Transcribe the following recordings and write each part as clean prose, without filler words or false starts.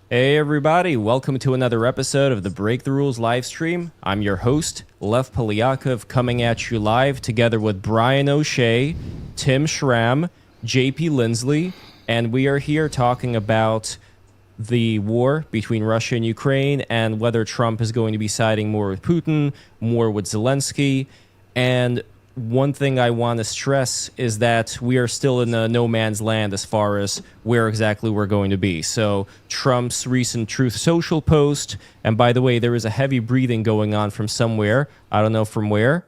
Hey everybody, welcome to another episode of the Break the Rules live stream. I'm your host, Lev Polyakov, coming at you live together with Brian O'Shea, Tim Schramm, JP Lindsley, and we are here talking about the war between Russia and Ukraine and whether Trump is going to be siding more with Putin, more with Zelenskyy, and one thing I want to stress is that we are still in a no man's land as far as where exactly we're going to be. So Trump's recent Truth Social post, and by the way, there is a heavy breathing going on from somewhere. I don't know from where.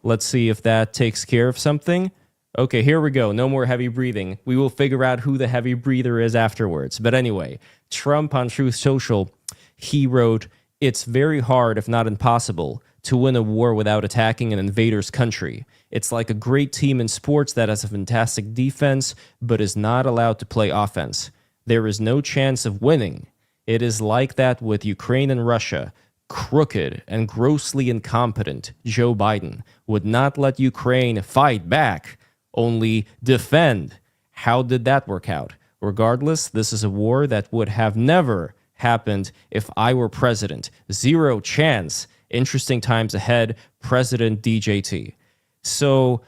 Let's see if that takes care of something. Okay, here we go. No more heavy breathing. We will figure out who the heavy breather is afterwards. But anyway, Trump on Truth Social, he wrote, "It's very hard, if not impossible, to win a war without attacking an invader's country. It's like a great team in sports that has a fantastic defense but is not allowed to play offense. There is no chance of winning. It is like that with Ukraine and Russia. Crooked and grossly incompetent Joe Biden would not let Ukraine fight back, only defend. How did that work out? Regardless, this is a war that would have never happened if I were president. Zero chance. Interesting times ahead, President DJT." So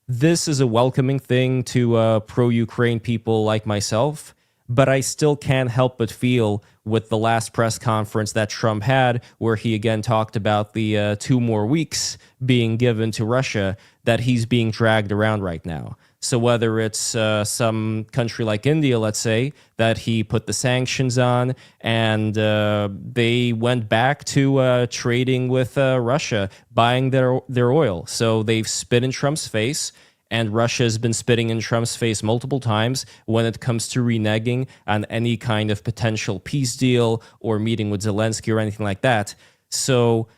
this is a welcoming thing to pro-Ukraine people like myself, but I still can't help but feel with the last press conference that Trump had, where he again talked about the 2 more weeks being given to Russia, that he's being dragged around right now. So whether it's some country like India, let's say, that he put the sanctions on and they went back to trading with Russia, buying their oil. So they've spit in Trump's face, and Russia has been spitting in Trump's face multiple times when it comes to reneging on any kind of potential peace deal or meeting with Zelenskyy or anything like that. So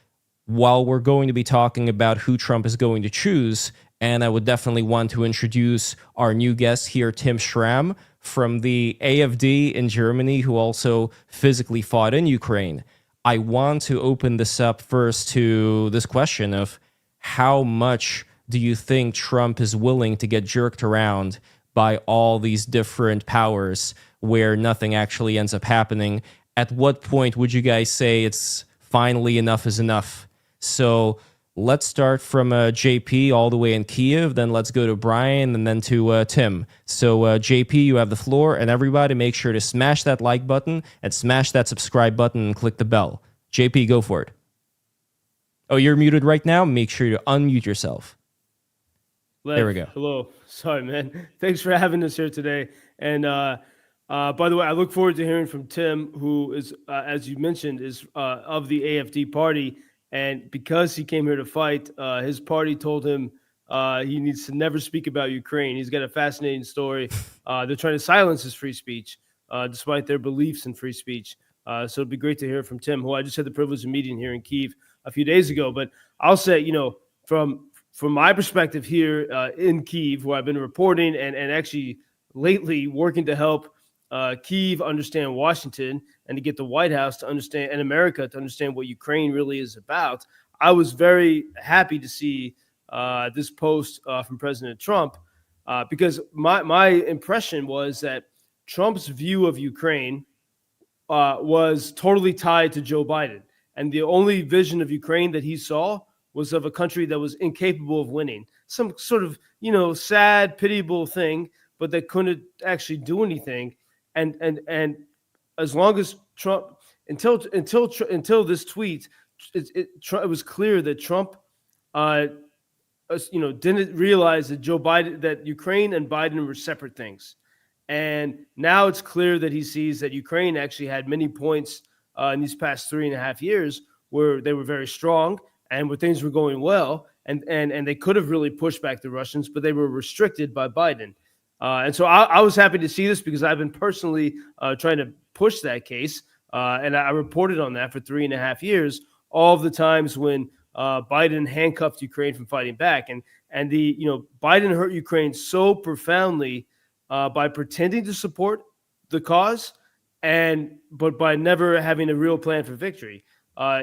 while we're going to be talking about who Trump is going to choose, and I would definitely want to introduce our new guest here, Tim Schramm from the AfD in Germany, who also physically fought in Ukraine. I want to open this up first to this question of how much do you think Trump is willing to get jerked around by all these different powers where nothing actually ends up happening? At what point would you guys say it's finally enough is enough? So let's start from JP all the way in Kiev, then let's go to Brian, and then to Tim. So JP, you have the floor, and everybody make sure to smash that like button and smash that subscribe button and click the bell. JP, go for it. Oh, you're muted right now? Make sure to unmute yourself. Lev, there we go. Hello. Sorry, man. Thanks for having us here today. And by the way, I look forward to hearing from Tim, who is, as you mentioned, is of the AfD party. And because he came here to fight, his party told him he needs to never speak about Ukraine. He's got a fascinating story. They're trying to silence his free speech, despite their beliefs in free speech. So it'd be great to hear from Tim, who I just had the privilege of meeting here in Kyiv a few days ago. But I'll say, from my perspective here in Kyiv, where I've been reporting and actually lately working to help Kyiv understand Washington and to get the White House to understand, and America to understand what Ukraine really is about, I was very happy to see this post from President Trump because my impression was that Trump's view of Ukraine was totally tied to Joe Biden. And the only vision of Ukraine that he saw was of a country that was incapable of winning. Some sort of, sad, pitiable thing, but that couldn't actually do anything. And as long as Trump, until this tweet, it was clear that Trump, didn't realize that that Ukraine and Biden were separate things. And now it's clear that he sees that Ukraine actually had many points in these past 3.5 years where they were very strong and where things were going well, and they could have really pushed back the Russians, but they were restricted by Biden. And so I was happy to see this because I've been personally trying to push that case, and I reported on that for 3.5 years, all of the times when Biden handcuffed Ukraine from fighting back, and Biden hurt Ukraine so profoundly by pretending to support the cause, but by never having a real plan for victory,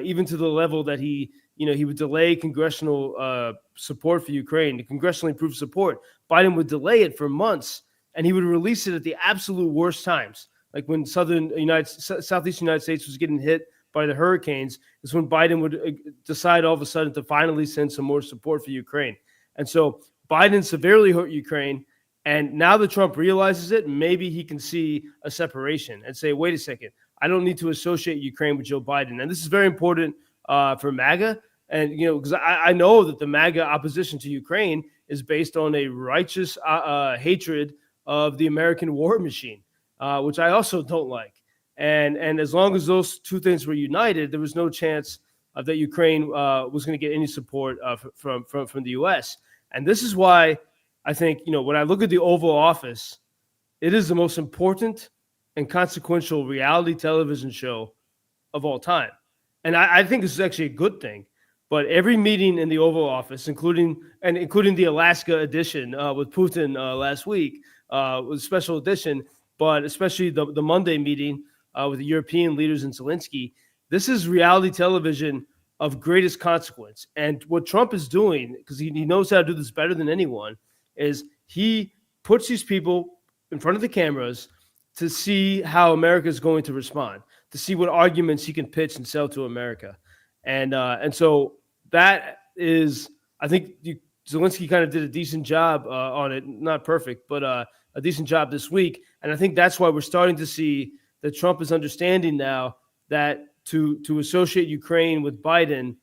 even to the level that he would delay congressional support for Ukraine, the congressionally approved support. Biden would delay it for months, and he would release it at the absolute worst times. like when southeastern United States was getting hit by the hurricanes, is when Biden would decide all of a sudden to finally send some more support for Ukraine. And so Biden severely hurt Ukraine. And now that Trump realizes it, maybe he can see a separation and say, wait a second, I don't need to associate Ukraine with Joe Biden. And this is very important for MAGA. And, because I know that the MAGA opposition to Ukraine is based on a righteous hatred of the American war machine, which I also don't like. And as long as those two things were united, there was no chance that Ukraine was going to get any support from the U.S. And this is why I think, when I look at the Oval Office, it is the most important and consequential reality television show of all time. And I think this is actually a good thing. But every meeting in the Oval Office, including the Alaska edition with Putin last week, was a special edition, but especially the Monday meeting with the European leaders and Zelenskyy, this is reality television of greatest consequence. And what Trump is doing, because he knows how to do this better than anyone, is he puts these people in front of the cameras to see how America is going to respond, to see what arguments he can pitch and sell to America. And so that is, I think Zelenskyy kind of did a decent job on it, not perfect, but a decent job this week. And I think that's why we're starting to see that Trump is understanding now that to associate Ukraine with Biden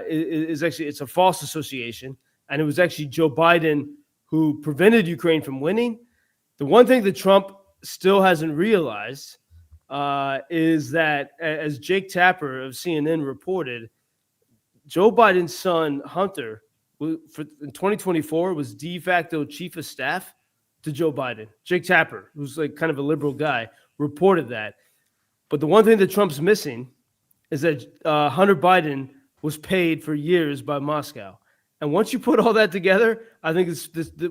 is actually, it's a false association. And it was actually Joe Biden who prevented Ukraine from winning. The one thing that Trump still hasn't realized is that, as Jake Tapper of CNN reported, Joe Biden's son, Hunter, in 2024 was de facto chief of staff to Joe Biden. Jake Tapper, who's like kind of a liberal guy, reported that. But the one thing that Trump's missing is that Hunter Biden was paid for years by Moscow. And once you put all that together, I think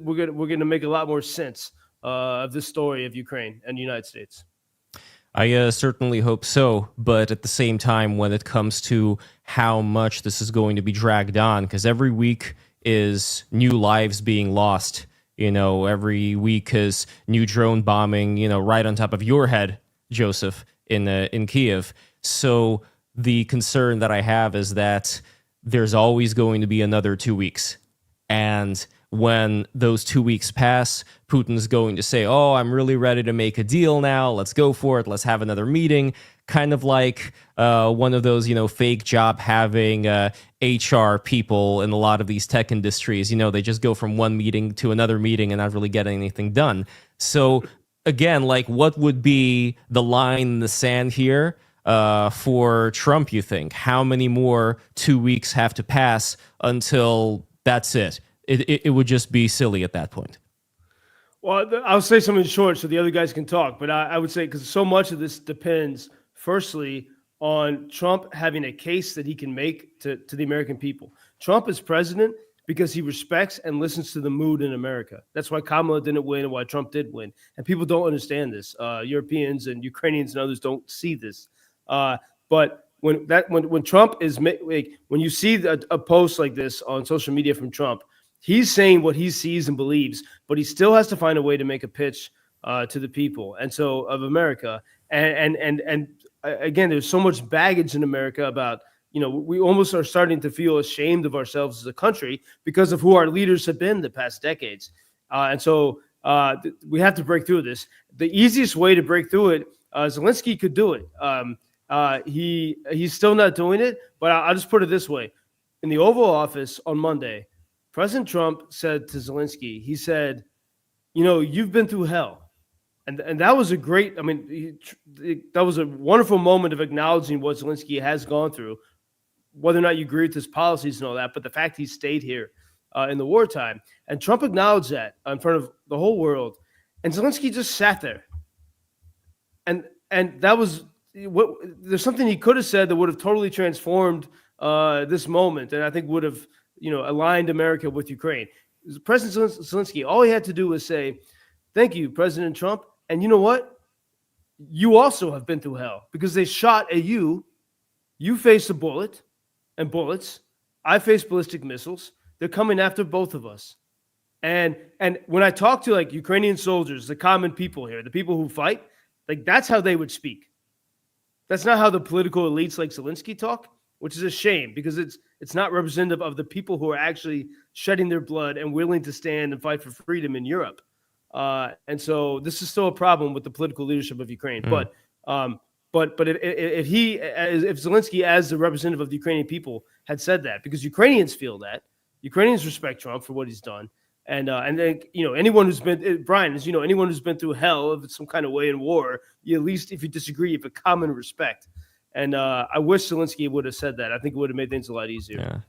we're going to make a lot more sense of this story of Ukraine and the United States. I certainly hope so. But at the same time, when it comes to how much this is going to be dragged on, because every week is new lives being lost. Every week is new drone bombing, right on top of your head, Joseph, in Kiev. So the concern that I have is that there's always going to be another 2 weeks. And when those 2 weeks pass, Putin's going to say, oh, I'm really ready to make a deal now. Let's go for it. Let's have another meeting. Kind of like one of those, fake job having HR people in a lot of these tech industries. They just go from one meeting to another meeting and not really get anything done. So again, like, what would be the line in the sand here for Trump, you think? How many more 2 weeks have to pass until that's it? It would just be silly at that point. Well, I'll say something short so the other guys can talk. But I would say, because so much of this depends, firstly, on Trump having a case that he can make to the American people. Trump is president because he respects and listens to the mood in America. That's why Kamala didn't win and why Trump did win. And people don't understand this. Europeans and Ukrainians and others don't see this. But when Trump is, when you see a post like this on social media from Trump, he's saying what he sees and believes, but he still has to find a way to make a pitch to the people, and so of America. And again, there's so much baggage in America about, we almost are starting to feel ashamed of ourselves as a country because of who our leaders have been the past decades. And so we have to break through this. The easiest way to break through it, Zelenskyy could do it. He's still not doing it, but I'll just put it this way. In the Oval Office on Monday, President Trump said to Zelenskyy, he said, you've been through hell. And that was a great, that was a wonderful moment of acknowledging what Zelenskyy has gone through, whether or not you agree with his policies and all that, but the fact he stayed here in the wartime. And Trump acknowledged that in front of the whole world. And Zelenskyy just sat there. And that was, there's something he could have said that would have totally transformed this moment, and I think would have, aligned America with Ukraine. President Zelenskyy, all he had to do was say, thank you, President Trump. And you know what? You also have been through hell because they shot at you. You faced a bullet and bullets. I faced ballistic missiles. They're coming after both of us. And when I talk to Ukrainian soldiers, the common people here, the people who fight, Like, that's how they would speak. That's not how the political elites like Zelenskyy talk, which is a shame because it's not representative of the people who are actually shedding their blood and willing to stand and fight for freedom in Europe. And so this is still a problem with the political leadership of Ukraine. But if Zelenskyy, as the representative of the Ukrainian people, had said that, because Ukrainians feel that, Ukrainians respect Trump for what he's done, and then anyone who's been Brian, as you know, anyone who's been through hell of some kind of way in war, you at least, if you disagree, you have a common respect. And I wish Zelenskyy would have said that. I think it would have made things a lot easier. Yeah.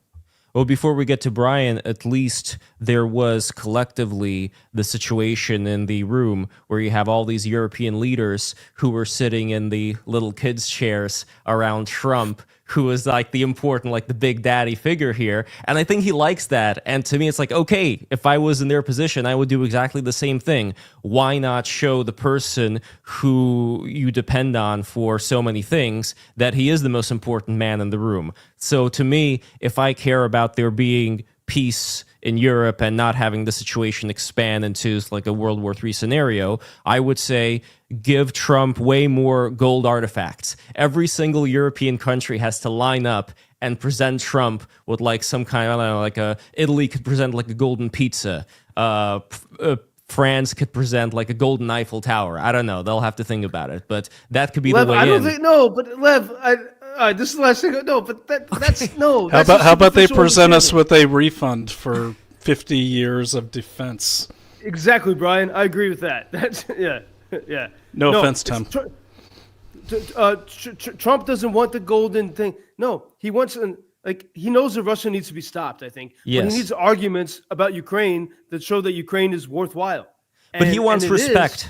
Well, before we get to Brian, at least there was collectively the situation in the room where you have all these European leaders who were sitting in the little kids' chairs around Trump, who was like the important, like the big daddy figure here. And I think he likes that. And to me, it's like, okay, if I was in their position, I would do exactly the same thing. Why not show the person who you depend on for so many things that he is the most important man in the room? So to me, if I care about there being peace in Europe and not having the situation expand into like a World War III scenario, I would say give Trump way more gold artifacts. Every single European country has to line up and present Trump with like some kind of, I don't know, like Italy could present like a golden pizza. France could present like a golden Eiffel Tower. I don't know. They'll have to think about it, but that could be Lev, the way I don't in. think no, but Lev, this is the last thing. No, but that's no. How That's about they superficial present us understanding. with a refund for 50 years of defense? Exactly, Brian. I agree with that. That's yeah. No offense, it's Tim. Trump doesn't want the golden thing. No, he wants he knows that Russia needs to be stopped, I think. Yes. But he needs arguments about Ukraine that show that Ukraine is worthwhile. But he wants respect.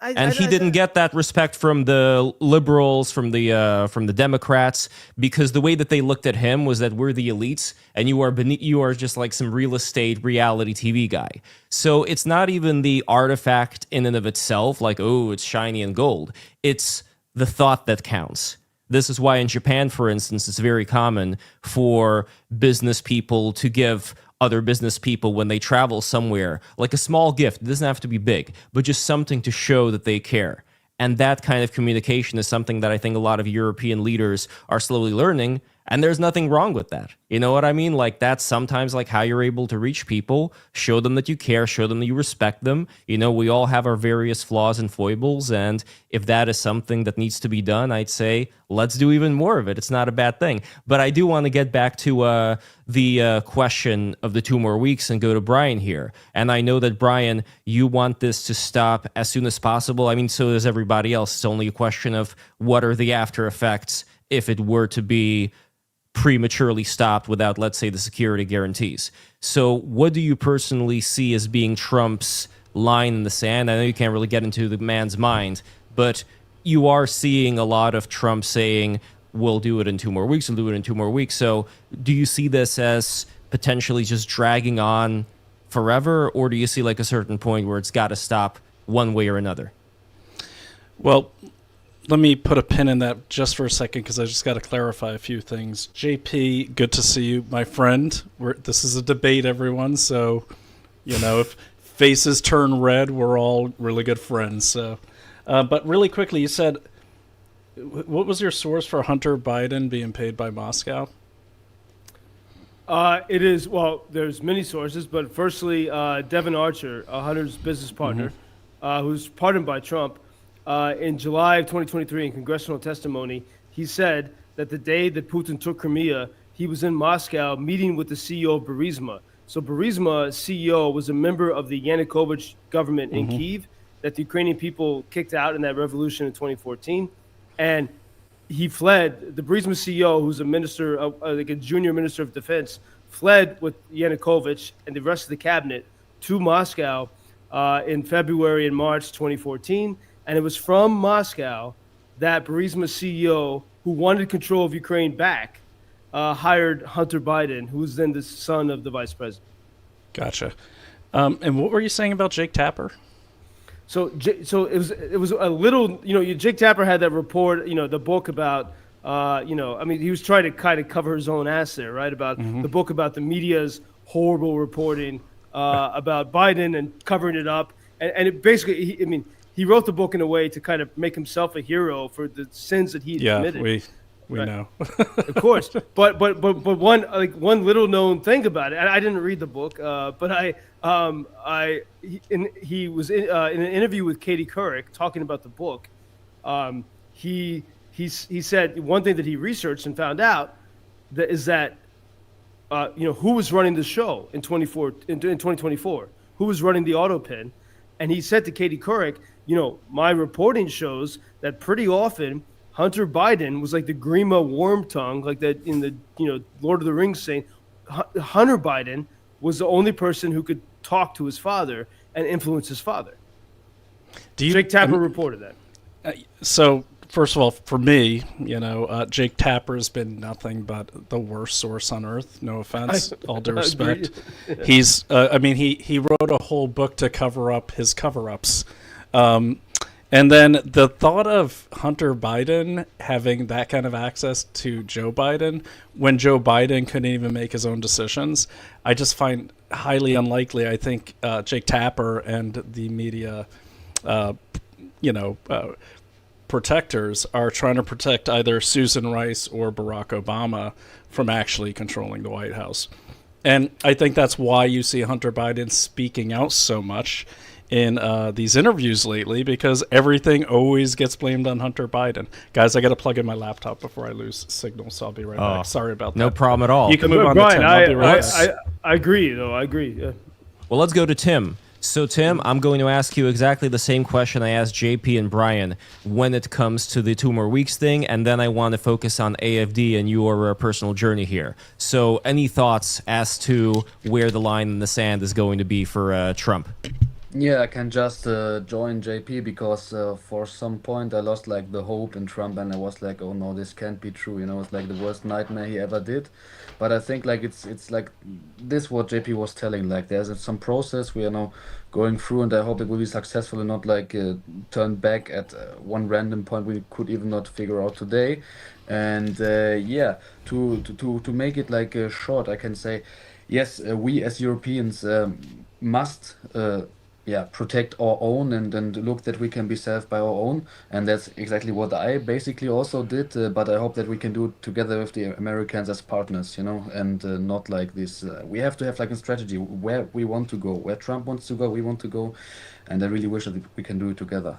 And he didn't get that respect from the liberals, from the Democrats, because the way that they looked at him was that we're the elites, and you are just like some real estate reality TV guy. So it's not even the artifact in and of itself, like, oh, it's shiny and gold. It's the thought that counts. This is why in Japan, for instance, it's very common for business people to give other business people when they travel somewhere, like a small gift. It doesn't have to be big, but just something to show that they care. And that kind of communication is something that I think a lot of European leaders are slowly learning. And there's nothing wrong with that. You know what I mean? Like, that's sometimes like how you're able to reach people, show them that you care, show them that you respect them. You know, we all have our various flaws and foibles. And if that is something that needs to be done, I'd say let's do even more of it. It's not a bad thing. But I do want to get back to the question of the 2 more weeks and go to Brian here. And I know that, Brian, you want this to stop as soon as possible. I mean, so does everybody else. It's only a question of what are the after effects if it were to be prematurely stopped without, let's say, the security guarantees. So what do you personally see as being Trump's line in the sand? I know you can't really get into the man's mind, but you are seeing a lot of Trump saying, we'll do it in 2 more weeks, we'll do it in 2 more weeks. So do you see this as potentially just dragging on forever, or do you see like a certain point where it's got to stop one way or another? Well, let me put a pin in that just for a second because I just got to clarify a few things. JP, good to see you, my friend. This is a debate, everyone. So, you know, if faces turn red, we're all really good friends. So, but really quickly, you said, what was your source for Hunter Biden being paid by Moscow? It is, well, there's many sources, but firstly, Devin Archer, Hunter's business partner, who's pardoned by Trump, in July of 2023 in congressional testimony, he said that the day that Putin took Crimea, he was in Moscow meeting with the CEO of Burisma. So Burisma CEO was a member of the Yanukovych government in Kyiv that the Ukrainian people kicked out in that revolution in 2014. And he fled. The Burisma CEO, who's a minister, like a junior minister of defense, fled with Yanukovych and the rest of the cabinet to Moscow in February and March 2014. And it was from Moscow that Burisma CEO, who wanted control of Ukraine back, hired Hunter Biden, who was then the son of the vice president. Gotcha. And what were you saying about Jake Tapper? So it was a little, Jake Tapper had that report, the book about, I mean, he was trying to kind of cover his own ass there, right? About the book about the media's horrible reporting about Biden and covering it up. And it basically, he wrote the book in a way to kind of make himself a hero for the sins that he had committed. We know. Of course, but one little known thing about it. I didn't read the book, but he was in an interview with Katie Couric talking about the book. He said one thing that he researched and found out is that who was running the show in 2024, who was running the autopin, and he said to Katie Couric, my reporting shows that pretty often Hunter Biden was like the Grima worm tongue, like that in the Lord of the Rings saying. Hunter Biden was the only person who could talk to his father and influence his father. Jake Tapper reported that. So first of all, for me, Jake Tapper has been nothing but the worst source on earth. No offense, all due respect. He's, he wrote a whole book to cover up his cover-ups. And then the thought of Hunter Biden having that kind of access to Joe Biden when Joe Biden couldn't even make his own decisions, I just find highly unlikely. I think Jake Tapper and the media, protectors are trying to protect either Susan Rice or Barack Obama from actually controlling the White House. And I think that's why you see Hunter Biden speaking out so much in these interviews lately, because everything always gets blamed on Hunter Biden. Guys, I got to plug in my laptop before I lose signal, so I'll be right back. Sorry about that. No problem at all. You can move on Brian, to Tim. I'll be right back. I agree, though. I agree. Yeah. Well, let's go to Tim. So, Tim, I'm going to ask you exactly the same question I asked JP and Brian when it comes to the 2 more weeks thing, and then I want to focus on AFD and your personal journey here. So, any thoughts as to where the line in the sand is going to be for Trump? Yeah, I can just join JP because for some point I lost like the hope in Trump, and I was like, oh no, this can't be true. It's like the worst nightmare he ever did. But I think like it's like this what JP was telling. Like there's some process we are now going through, and I hope it will be successful and not like turn back at one random point we could even not figure out today. And to make it like short, I can say, yes, we as Europeans must. Protect our own and look that we can be safe by our own. And that's exactly what I basically also did. But I hope that we can do it together with the Americans as partners, and not like this. We have to have like a strategy where we want to go, where Trump wants to go, we want to go. And I really wish that we can do it together.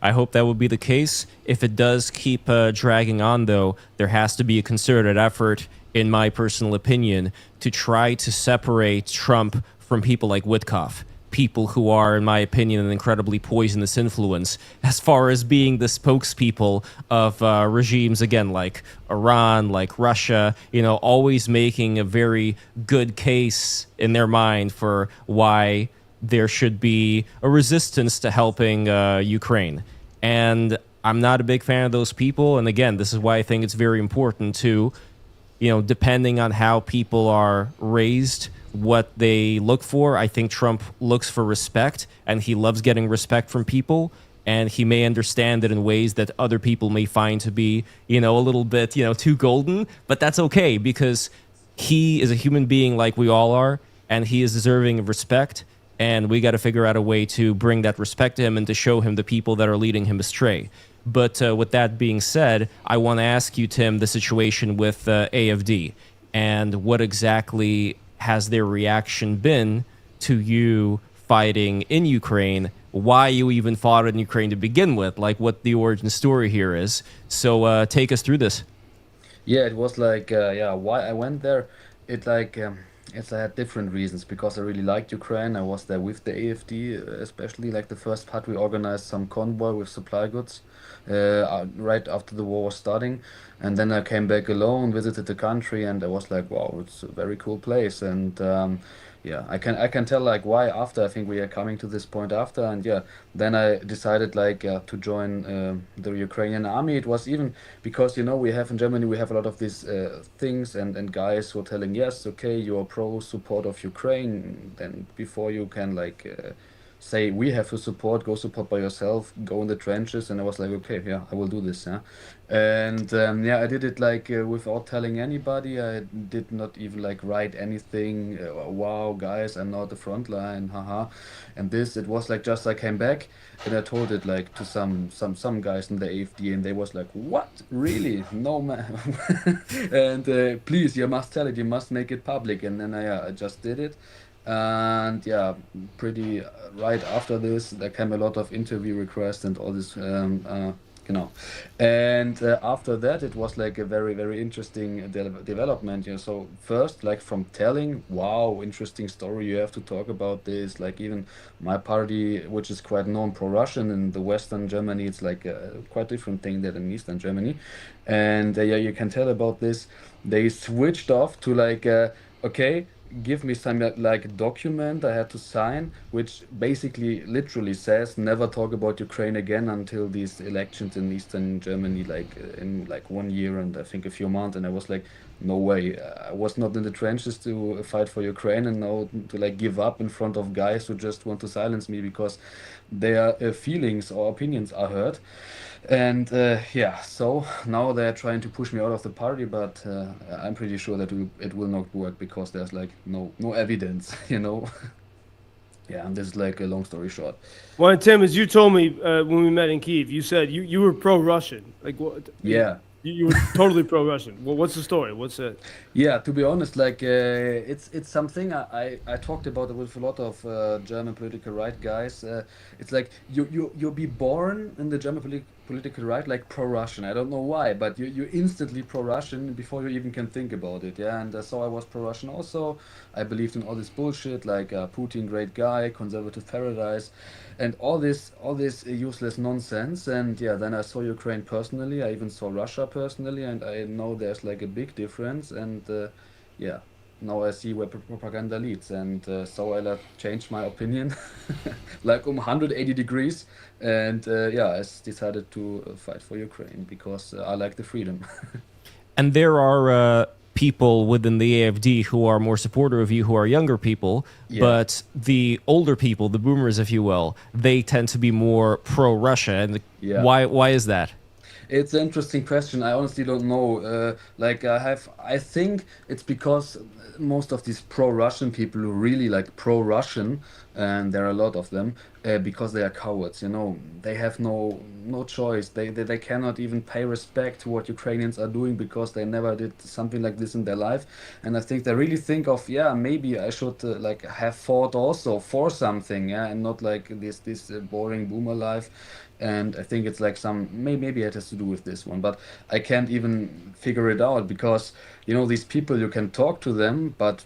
I hope that will be the case. If it does keep dragging on, though, there has to be a concerted effort, in my personal opinion, to try to separate Trump from people like Witkoff. People who are, in my opinion, an incredibly poisonous influence as far as being the spokespeople of regimes, again, like Iran, like Russia, always making a very good case in their mind for why there should be a resistance to helping Ukraine. And I'm not a big fan of those people. And again, this is why I think it's very important to, depending on how people are raised, what they look for. I think Trump looks for respect, and he loves getting respect from people, and he may understand it in ways that other people may find to be, a little bit, too golden, but that's okay because he is a human being like we all are, and he is deserving of respect, and we got to figure out a way to bring that respect to him and to show him the people that are leading him astray. But with that being said, I want to ask you, Tim, the situation with AFD, and what exactly has their reaction been to you fighting in Ukraine, why you even fought in Ukraine to begin with, like what the origin story here is. So take us through this. Yeah, it was like, why I went there, it's I had different reasons, because I really liked Ukraine. I was there with the AFD, especially like the first part we organized some convoy with supply goods right after the war was starting. And then I came back alone, visited the country, and I was like, wow, it's a very cool place. And I can tell like why after. I think we are coming to this point after. And then I decided like to join the Ukrainian army. It was even because we have in Germany, we have a lot of these things and guys who are telling, yes, okay, you're pro support of Ukraine, then before you can like say we have to support, go support by yourself, go in the trenches. And I was like, okay, yeah, I will do this. Yeah. And yeah, I did it like without telling anybody. I did not even like write anything. Wow, guys, I'm now at the front line, haha. And this, it was like just I came back and I told it like to some guys in the AFD, and they was like, "What? Really? No, man." And please, you must tell it. You must make it public. And then I just did it. And yeah, pretty right after this, there came a lot of interview requests and all this, you know. And after that, it was like a very, very interesting development. You know, so first, like from telling, wow, interesting story, you have to talk about this. Like even my party, which is quite known pro-Russian in the Western Germany, it's like a quite different thing than in Eastern Germany. And yeah, you can tell about this. They switched off to like, okay, give me some like document I had to sign, which basically literally says never talk about Ukraine again until these elections in Eastern Germany, like in like 1 year and I think a few months. And I was like, no way. I was not in the trenches to fight for Ukraine, and now to like give up in front of guys who just want to silence me because their feelings or opinions are hurt. And yeah, so now they're trying to push me out of the party, but I'm pretty sure that it will not work because there's like no evidence, you know. Yeah, and this is like a long story short. Well, and Tim, as you told me when we met in Kyiv, you said you were pro-Russian. Like what? Yeah. You were totally pro-Russian. Well, what's the story? What's it? Yeah, to be honest, like it's something I talked about it with a lot of German political right guys. It's like you'll be born in the German political right like pro-Russian. I don't know why, but you instantly pro-Russian before you even can think about it. Yeah, and so I was pro-Russian also. I believed in all this bullshit like Putin, great guy, conservative paradise, and all this useless nonsense. And yeah, then I saw Ukraine personally. I even saw Russia personally, and I know there's like a big difference. And yeah, now I see where propaganda leads, and so I like changed my opinion like 180 degrees. And yeah, decided to fight for Ukraine because I like the freedom. And there are people within the AFD who are more supportive of you, who are younger people, Yeah. but the older people, the boomers, if you will, they tend to be more pro-Russia. And Yeah. why is that? It's an interesting question. I honestly don't know. Like I think it's because most of these pro-Russian people who really like pro-Russian, and there are a lot of them, because they are cowards. You know, they have no choice. They cannot even pay respect to what Ukrainians are doing because they never did something like this in their life. And I think they really think of, yeah, maybe I should like have fought also for something, yeah, and not like this boring boomer life. And I think it's like maybe it has to do with this one, but I can't even figure it out because you know these people, you can talk to them, but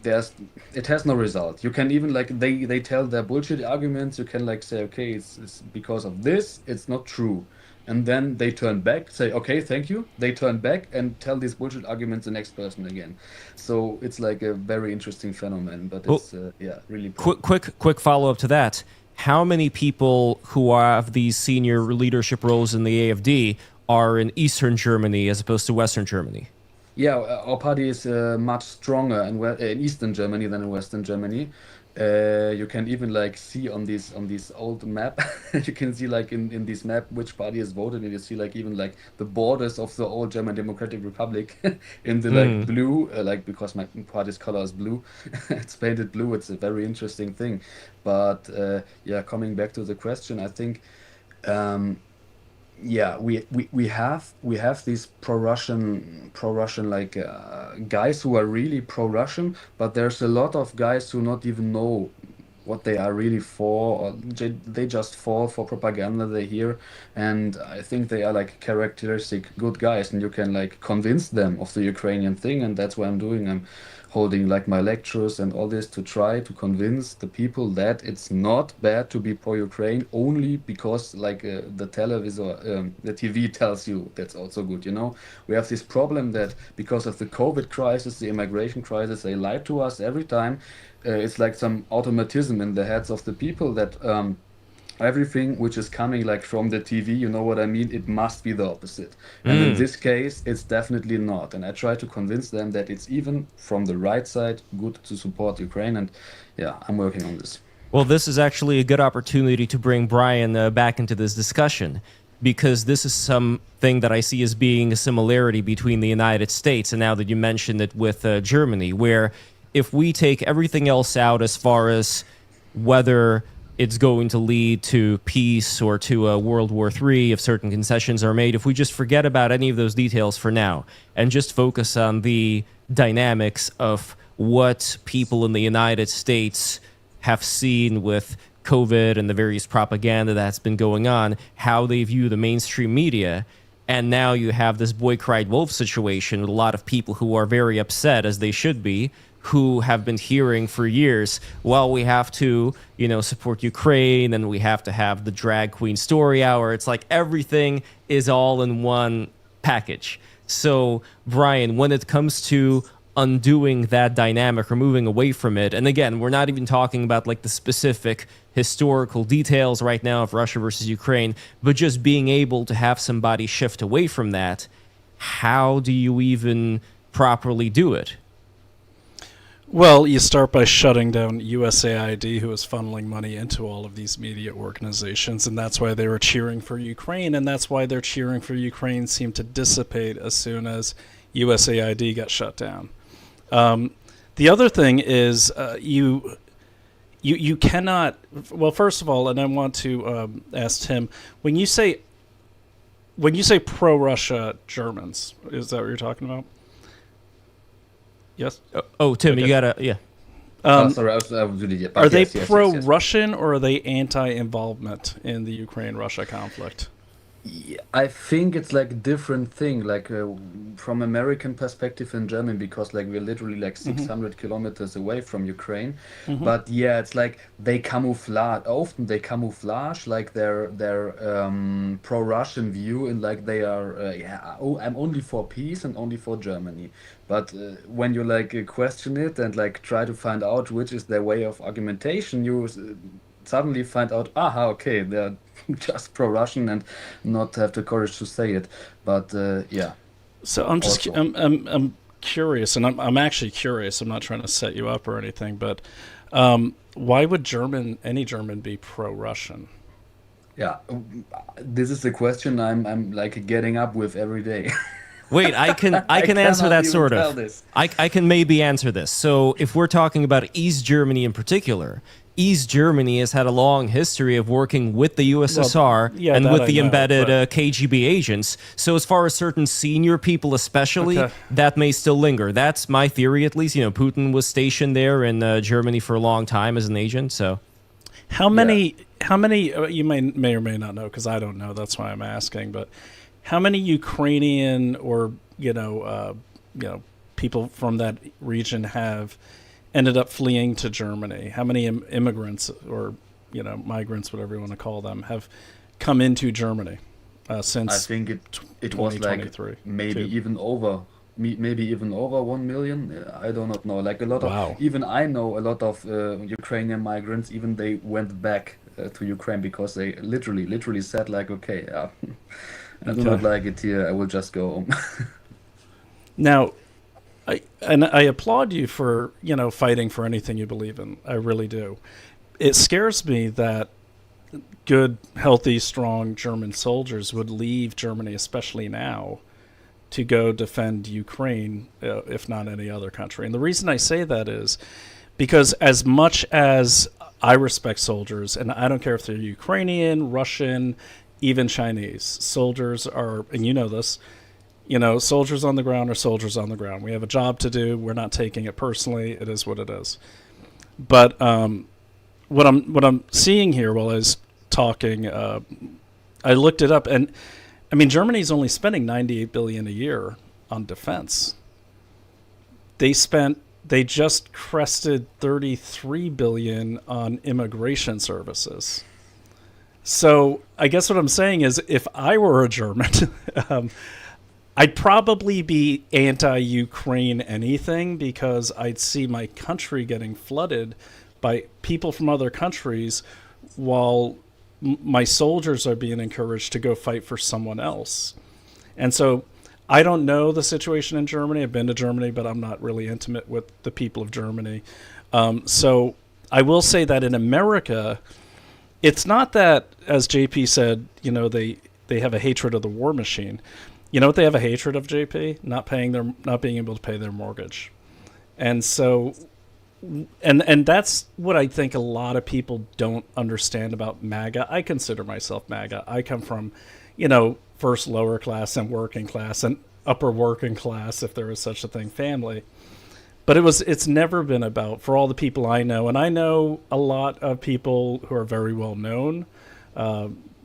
it has no result. You can even like they tell their bullshit arguments. You can like say, okay, it's because of this, it's not true, and then they turn back, say, okay, thank you. They turn back and tell these bullshit arguments the next person again. So it's like a very interesting phenomenon, but Well, it's yeah, really Quick follow up to that. How many people who have these senior leadership roles in the AFD are in Eastern Germany as opposed to Western Germany? Yeah, our party is much stronger in Eastern Germany than in Western Germany. You can even like see on this old map, you can see like in this map which party has voted, and you see like even like the borders of the old German Democratic Republic in the like blue, like because my party's color is blue, it's painted blue. It's a very interesting thing. But yeah, coming back to the question, I think. Yeah, we have these pro-Russian like guys who are really pro-Russian, but there's a lot of guys who not even know what they are really for, or they just fall for propaganda they hear. And I think they are like characteristic good guys, and you can like convince them of the Ukrainian thing, and that's what I'm doing. I'm holding like my lectures and all this to try to convince the people that it's not bad to be pro-Ukraine only because like the television, the TV tells you that's also good. You know, we have this problem that because of the COVID crisis, the immigration crisis, they lie to us every time. It's like some automatism in the heads of the people that everything which is coming like from the TV, you know what I mean? It must be the opposite. And in this case, it's definitely not. And I try to convince them that it's even from the right side good to support Ukraine. And yeah, I'm working on this. Well, this is actually a good opportunity to bring Brian back into this discussion, because this is something that I see as being a similarity between the United States and now that you mentioned it with Germany, where if we take everything else out as far as whether it's going to lead to peace or to a World War III if certain concessions are made, if we just forget about any of those details for now and just focus on the dynamics of what people in the United States have seen with COVID and the various propaganda that's been going on, how they view the mainstream media. And now you have this boy cried wolf situation with a lot of people who are very upset, as they should be, who have been hearing for years, well, we have to, support Ukraine and we have to have the drag queen story hour. It's like everything is all in one package. So, Brian, when it comes to undoing that dynamic or moving away from it, and again, we're not even talking about like the specific historical details right now of Russia versus Ukraine, but just being able to have somebody shift away from that, how do you even properly do it? Well, you start by shutting down USAID, who is funneling money into all of these media organizations, and that's why they were cheering for Ukraine, and that's why their cheering for Ukraine seemed to dissipate as soon as USAID got shut down. The other thing is you cannot. Well, first of all, and I want to ask Tim, when you say pro-Russia Germans, is that what you're talking about? Yes. Oh, Tim, Okay. you gotta, yeah. Sorry, I was really, yeah, but Are they yes. pro-Russian or are they anti-involvement in the Ukraine-Russia conflict? Yeah, I think it's like a different thing, like from American perspective in Germany, because like we're literally like 600 kilometers away from Ukraine. But yeah, it's like they camouflage. Often they camouflage like their pro-Russian view, and like they are I'm only for peace and only for Germany. But when you like question it and like try to find out which is their way of argumentation, you suddenly find out, okay, they're just pro-Russian and not have the courage to say it. But yeah. So I'm just Also. I'm curious, and I'm actually curious. I'm not trying to set you up or anything, but why would any German be pro-Russian? Yeah, this is the question I'm like getting up with every day. Wait, I can answer cannot that even sort tell of. this. I can maybe answer this. So if we're talking about East Germany in particular, East Germany has had a long history of working with the USSR yeah, and that with I the know, embedded but- KGB agents. So as far as certain senior people especially, Okay. that may still linger. That's my theory at least. Putin was stationed there in Germany for a long time as an agent, so... How many you may or may not know, because I don't know, that's why I'm asking, but how many Ukrainian or people from that region have ended up fleeing to Germany? How many immigrants or migrants, whatever you want to call them, have come into Germany since I think it was like 2023? maybe even over 1 million. I do not know. Like a lot Wow. of, even I know a lot of Ukrainian migrants. Even they went back to Ukraine because they literally said like, okay, I do not Okay. like it here. I will just go home. Now, I applaud you for fighting for anything you believe in. I really do. It scares me that good, healthy, strong German soldiers would leave Germany, especially now, to go defend Ukraine, if not any other country. And the reason I say that is because as much as I respect soldiers, and I don't care if they're Ukrainian, Russian, even Chinese, soldiers are, and you know this, soldiers on the ground are soldiers on the ground. We have a job to do. We're not taking it personally. It is what it is. But what I'm seeing here while I was talking, I looked it up, and I mean, Germany's only spending $98 billion a year on defense. They just crested $33 billion on immigration services. So I guess what I'm saying is, if I were a German, I'd probably be anti-Ukraine anything, because I'd see my country getting flooded by people from other countries while my soldiers are being encouraged to go fight for someone else. And so I don't know the situation in Germany. I've been to Germany, but I'm not really intimate with the people of Germany. So I will say that in America, it's not that, as JP said, they have a hatred of the war machine. You know what they have a hatred of, JP? Not being able to pay their mortgage. And so, and that's what I think a lot of people don't understand about MAGA. I consider myself MAGA. I come from, first lower class and working class and upper working class, if there is such a thing, family. But it's never been about, for all the people I know, and I know a lot of people who are very well known,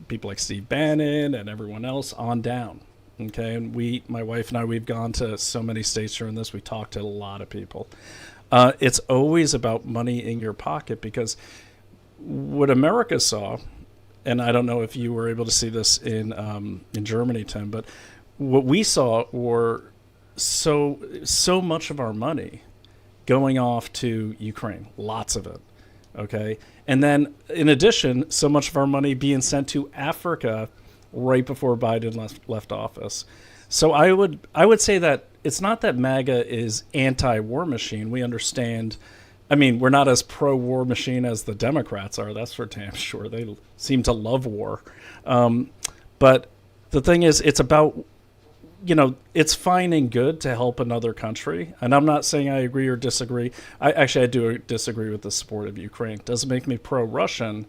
people like Steve Bannon and everyone else on down. Okay, and my wife and I, we've gone to so many states during this. We talked to a lot of people. It's always about money in your pocket, because what America saw, and I don't know if you were able to see this in Germany, Tim, but what we saw were so much of our money going off to Ukraine, lots of it. Okay, and then in addition, so much of our money being sent to Africa right before Biden left office. So I would say that it's not that MAGA is anti-war machine. We understand. I mean, we're not as pro-war machine as the Democrats are. That's for damn sure. They seem to love war. But the thing is, it's about, it's fine and good to help another country. And I'm not saying I agree or disagree. I do disagree with the support of Ukraine. It doesn't make me pro-Russian.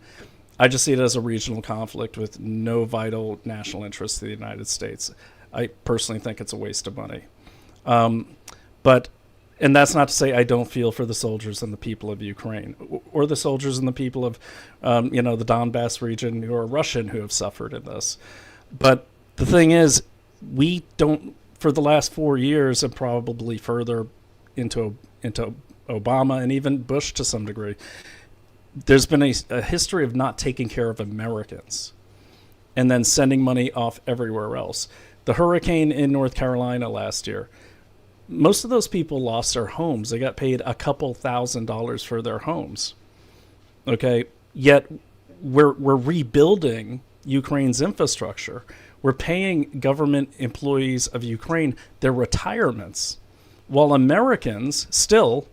I just see it as a regional conflict with no vital national interest to the United States. I personally think it's a waste of money. And that's not to say I don't feel for the soldiers and the people of Ukraine, or the soldiers and the people of, the Donbass region who are Russian who have suffered in this. But the thing is, we don't, for the last 4 years and probably further into Obama and even Bush to some degree, there's been a history of not taking care of Americans and then sending money off everywhere else. The hurricane in North Carolina last year, most of those people lost their homes. They got paid a couple $1,000s for their homes. Okay, yet we're rebuilding Ukraine's infrastructure. We're paying government employees of Ukraine their retirements, while Americans still,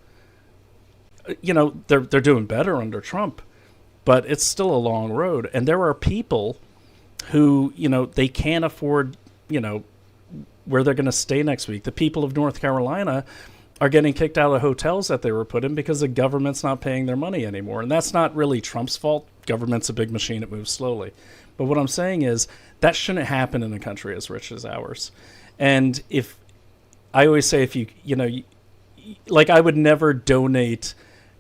they're doing better under Trump, but it's still a long road. And there are people who, they can't afford, where they're going to stay next week. The people of North Carolina are getting kicked out of hotels that they were put in because the government's not paying their money anymore. And that's not really Trump's fault. Government's a big machine. It moves slowly. But what I'm saying is that shouldn't happen in a country as rich as ours. And I always say, I would never donate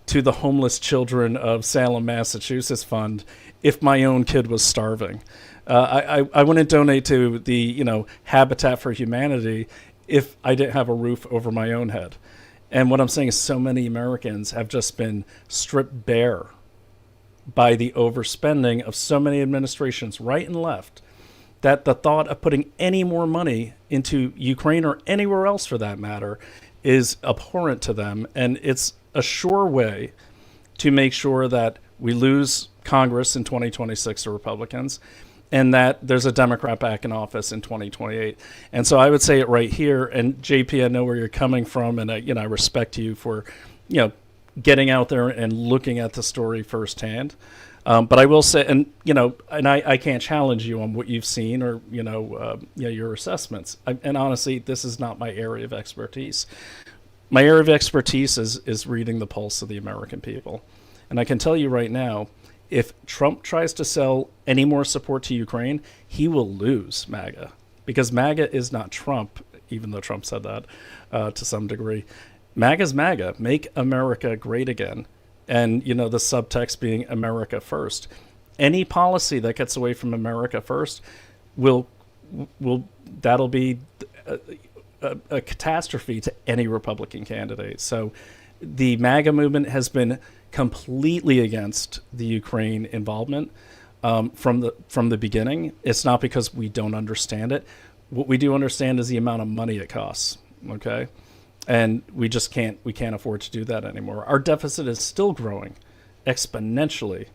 to the homeless children of Salem, Massachusetts fund if my own kid was starving. I wouldn't donate to the Habitat for Humanity if I didn't have a roof over my own head. And what I'm saying is, so many Americans have just been stripped bare by the overspending of so many administrations, right and left, that the thought of putting any more money into Ukraine, or anywhere else for that matter, is abhorrent to them. And it's a sure way to make sure that we lose Congress in 2026 to Republicans, and that there's a Democrat back in office in 2028. And so I would say it right here. And JP, I know where you're coming from, and I respect you for, getting out there and looking at the story firsthand. But I will say, and I can't challenge you on what you've seen or your assessments. And honestly, this is not my area of expertise. My area of expertise is reading the pulse of the American people. And I can tell you right now, if Trump tries to sell any more support to Ukraine, he will lose MAGA, because MAGA is not Trump, even though Trump said that to some degree. MAGA's MAGA, make America great again. And, the subtext being America first. Any policy that gets away from America first that'll be a catastrophe to any Republican candidate. So the MAGA movement has been completely against the Ukraine involvement from the beginning. It's not because we don't understand it. What we do understand is the amount of money it costs. Okay. And we can't afford to do that anymore. Our deficit is still growing exponentially.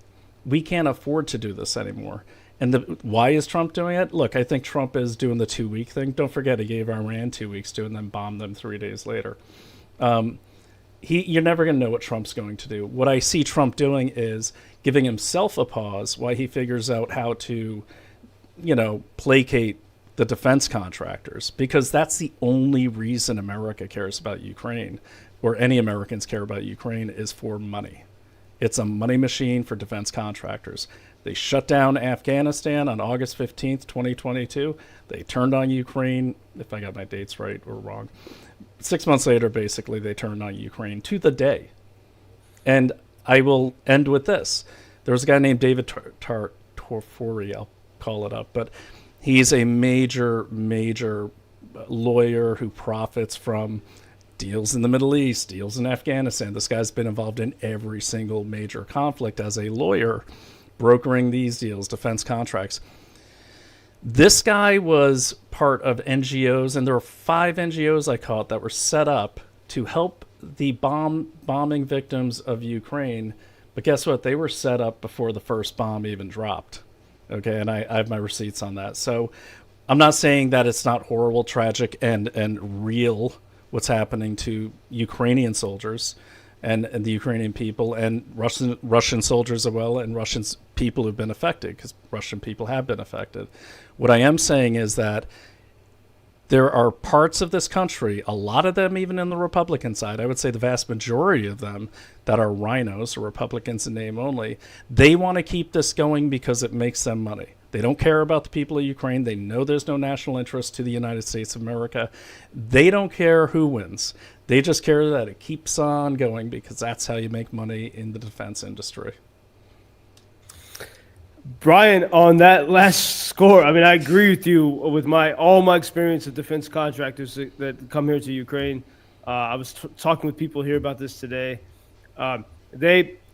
We can't afford to do this anymore. And why is Trump doing it? Look, I think Trump is doing the 2-week thing. Don't forget, he gave Iran 2 weeks to, and then bombed them 3 days later. you're never going to know what Trump's going to do. What I see Trump doing is giving himself a pause while he figures out how to, placate the defense contractors, because that's the only reason America cares about Ukraine, or any Americans care about Ukraine, is for money. It's a money machine for defense contractors. They shut down Afghanistan on August 15th, 2022. They turned on Ukraine, if I got my dates right or wrong. 6 months later, basically, they turned on Ukraine to the day. And I will end with this. There was a guy named David Torfori, I'll call it up, but he's a major lawyer who profits from deals in the Middle East, deals in Afghanistan. This guy's been involved in every single major conflict as a lawyer, brokering these deals, defense contracts. This guy was part of NGOs, and there were 5 NGOs I caught that were set up to help the bombing victims of Ukraine. But guess what? They were set up before the first bomb even dropped. Okay, and I have my receipts on that. So I'm not saying that it's not horrible, tragic, and real what's happening to Ukrainian soldiers and the Ukrainian people, and Russian soldiers as well, and Russian people who've been affected, because Russian people have been affected. What I am saying is that there are parts of this country, a lot of them even in the Republican side, I would say the vast majority of them, that are rhinos or Republicans in name only. They want to keep this going because it makes them money. They don't care about the people of Ukraine. They know there's no national interest to the United States of America. They don't care who wins. They just care that it keeps on going, because that's how you make money in the defense industry. Brian, on that last score, I mean, I agree with you with all my experience of defense contractors that come here to Ukraine. I was talking with people here about this today.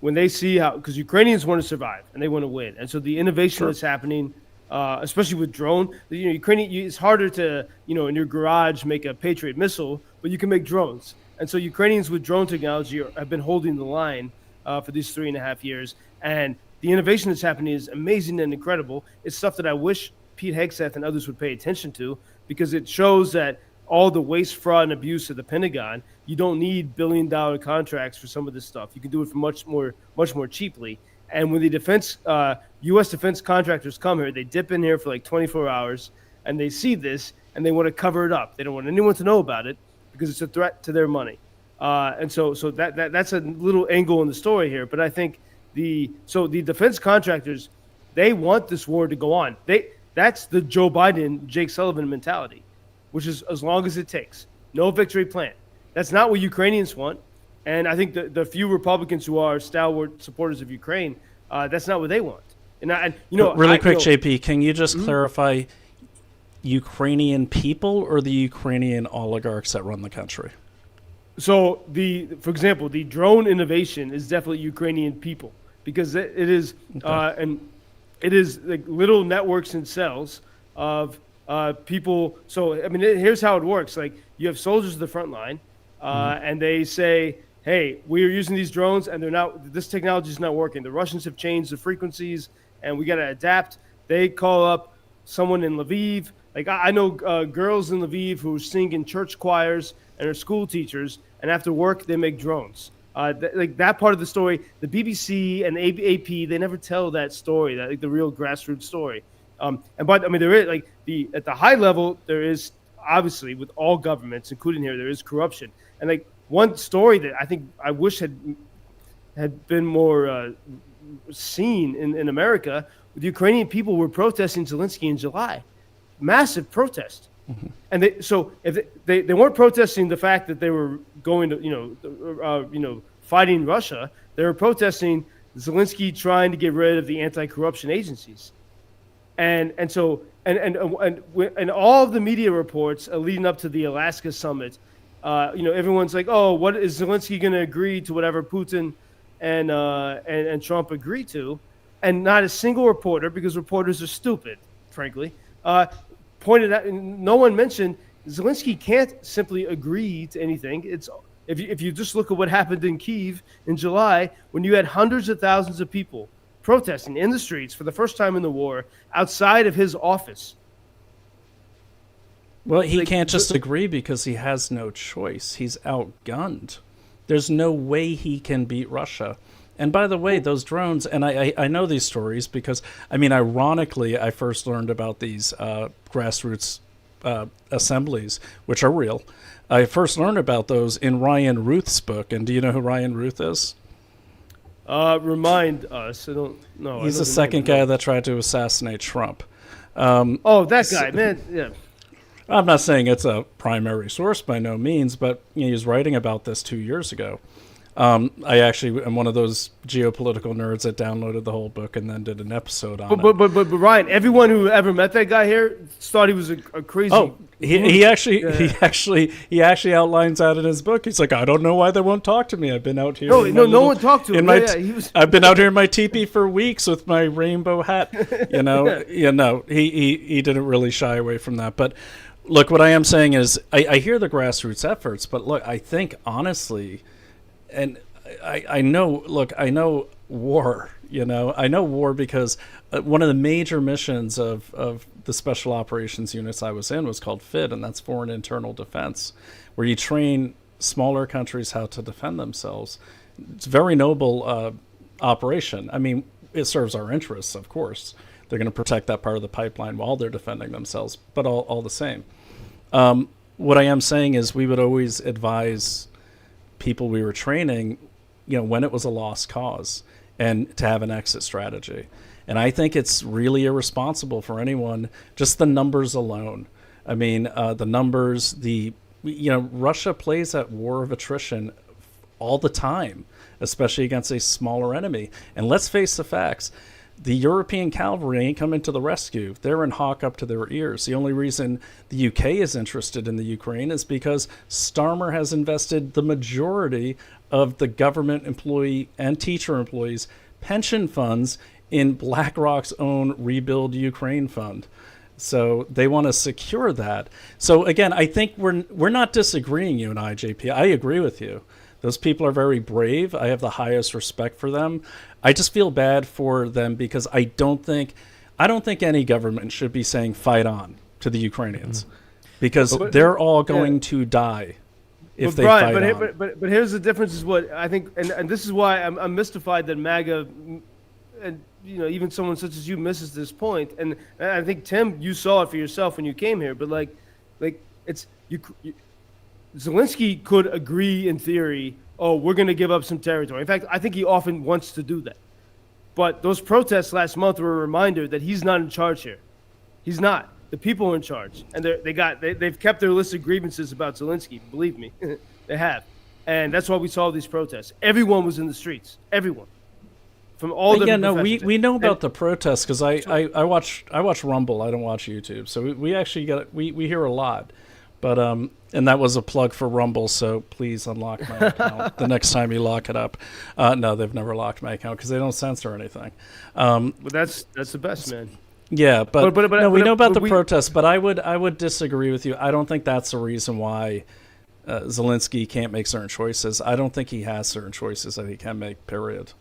When they see how, because Ukrainians want to survive and they want to win, and so the innovation that's happening, especially with drone, it's harder to in your garage make a Patriot missile, but you can make drones, and so Ukrainians with drone technology have been holding the line for these 3.5 years, and the innovation that's happening is amazing and incredible. It's stuff that I wish Pete Hegseth and others would pay attention to, because it shows that all the waste, fraud, and abuse of the Pentagon, you don't need billion-dollar contracts for some of this stuff. You can do it for much more cheaply. And when the U.S. defense contractors come here, they dip in here for like 24 hours, and they see this, and they want to cover it up. They don't want anyone to know about it because it's a threat to their money. And so that's a little angle in the story here. But I think the defense contractors, they want this war to go on. That's the Joe Biden, Jake Sullivan mentality, which is as long as it takes. No victory plan. That's not what Ukrainians want. And I think the few Republicans who are stalwart supporters of Ukraine, that's not what they want. Really quick, JP, can you just clarify Ukrainian people or the Ukrainian oligarchs that run the country? So for example, the drone innovation is definitely Ukrainian people, because it is and it is like little networks and cells of people. So I mean, here's how it works. Like, you have soldiers at the front line, and they say, "Hey, we are using these drones, and this technology is not working. The Russians have changed the frequencies, and we got to adapt." They call up someone in Lviv. Like, I know girls in Lviv who sing in church choirs and are school teachers, and after work they make drones. That part of the story, the BBC and AP, they never tell that story, the real grassroots story. There is at the high level, there is obviously, with all governments, including here, there is corruption. And one story that I wish had been more seen in America, the Ukrainian people were protesting Zelenskyy in July, massive protest. Mm-hmm. And if they weren't protesting the fact that they were going to fighting Russia, they were protesting Zelenskyy trying to get rid of the anti-corruption agencies, and all of the media reports leading up to the Alaska summit, everyone's like, oh, what is Zelenskyy going to agree to whatever Putin and Trump agree to, and not a single reporter, because reporters are stupid, frankly, pointed out, and no one mentioned Zelenskyy can't simply agree to anything. It's if you just look at what happened in Kyiv in July, when you had hundreds of thousands of people protesting in the streets for the first time in the war outside of his office. Well, he can't just agree because he has no choice. He's outgunned. There's no way he can beat Russia. And by the way, those drones, and I know these stories because, I mean, ironically, I first learned about these grassroots assemblies, which are real. I first learned about those in Ryan Ruth's book. And do you know who Ryan Ruth is? Remind us. I don't know. He's the second guy that tried to assassinate Trump. That guy, man. Yeah. I'm not saying it's a primary source by no means, but he was writing about this 2 years ago. I actually am one of those geopolitical nerds that downloaded the whole book and then did an episode on it. But Ryan, everyone who ever met that guy here thought he was a crazy. Oh, he actually outlines that in his book. He's like, I don't know why they won't talk to me. I've been out here. No one talked to him. I've been out here in my teepee for weeks with my rainbow hat. He didn't really shy away from that. But look, what I am saying is, I hear the grassroots efforts, but look, I think honestly. And I know war, I know war because one of the major missions of the special operations units I was in was called FID, and that's Foreign Internal Defense, where you train smaller countries how to defend themselves. It's a very noble operation. I mean, it serves our interests, of course. They're going to protect that part of the pipeline while they're defending themselves, but all the same. What I am saying is we would always advise people we were training, when it was a lost cause and to have an exit strategy. And I think it's really irresponsible for anyone, just the numbers alone. I mean, the numbers, Russia plays that war of attrition all the time, especially against a smaller enemy. And let's face the facts. The European cavalry ain't coming to the rescue. They're in hock up to their ears. The only reason the UK is interested in the Ukraine is because Starmer has invested the majority of the government employee and teacher employees' pension funds in BlackRock's own Rebuild Ukraine fund. So they want to secure that. So again, I think we're not disagreeing, you and I, JP. I agree with you. Those people are very brave. I have the highest respect for them. I just feel bad for them because I don't think any government should be saying fight on to the Ukrainians, because they're all going to die if they fight on. But here's the difference: is what I think, and this is why I'm mystified that MAGA, and even someone such as you misses this point. And I think Tim, you saw it for yourself when you came here. But like it's you Zelenskyy could agree in theory, we're going to give up some territory. In fact, I think he often wants to do that. But those protests last month were a reminder that he's not in charge here. He's not. The people are in charge. And they've kept their list of grievances about Zelenskyy. Believe me, they have. And that's why we saw these protests. Everyone was in the streets. Everyone. From all the we know about the protests because I watch Rumble. I don't watch YouTube. So we actually we hear a lot. But and that was a plug for Rumble, so please unlock my account the next time you lock it up. No, they've never locked my account because they don't censor anything. But that's the best, man. Yeah, but we know about the protests. But I would disagree with you. I don't think that's the reason why Zelenskyy can't make certain choices. I don't think he has certain choices that he can make. Period.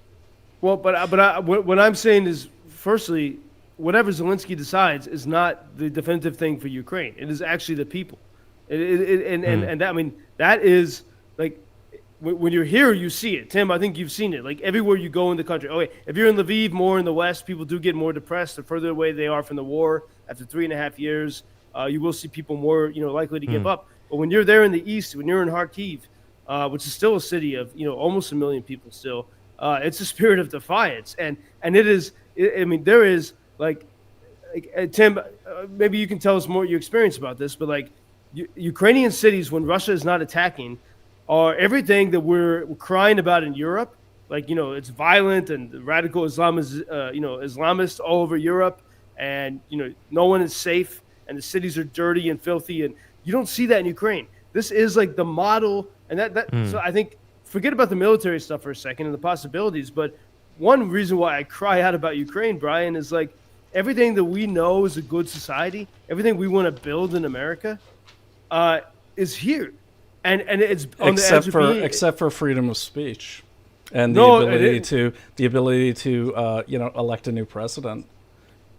Well, what I'm saying is, firstly, whatever Zelenskyy decides is not the definitive thing for Ukraine. It is actually the people. And that, I mean, that is like when you're here, you see it. Tim, I think you've seen it. Like everywhere you go in the country. Okay, if you're in Lviv, more in the west, people do get more depressed the further away they are from the war. After 3.5 years, you will see people more, likely to give up. But when you're there in the east, when you're in Kharkiv, which is still a city of, almost 1 million people still, it's a spirit of defiance. And it is. There is like Tim, maybe you can tell us more your experience about this, but like. Ukrainian cities, when Russia is not attacking, are everything that we're crying about in Europe. Like, it's violent and radical Islamists all over Europe. And, no one is safe and the cities are dirty and filthy. And you don't see that in Ukraine. This is like the model. And so I think forget about the military stuff for a second and the possibilities. But one reason why I cry out about Ukraine, Brian, is like everything that we know is a good society, everything we want to build in America, is here, and it's on except for freedom of speech and the ability to elect a new president.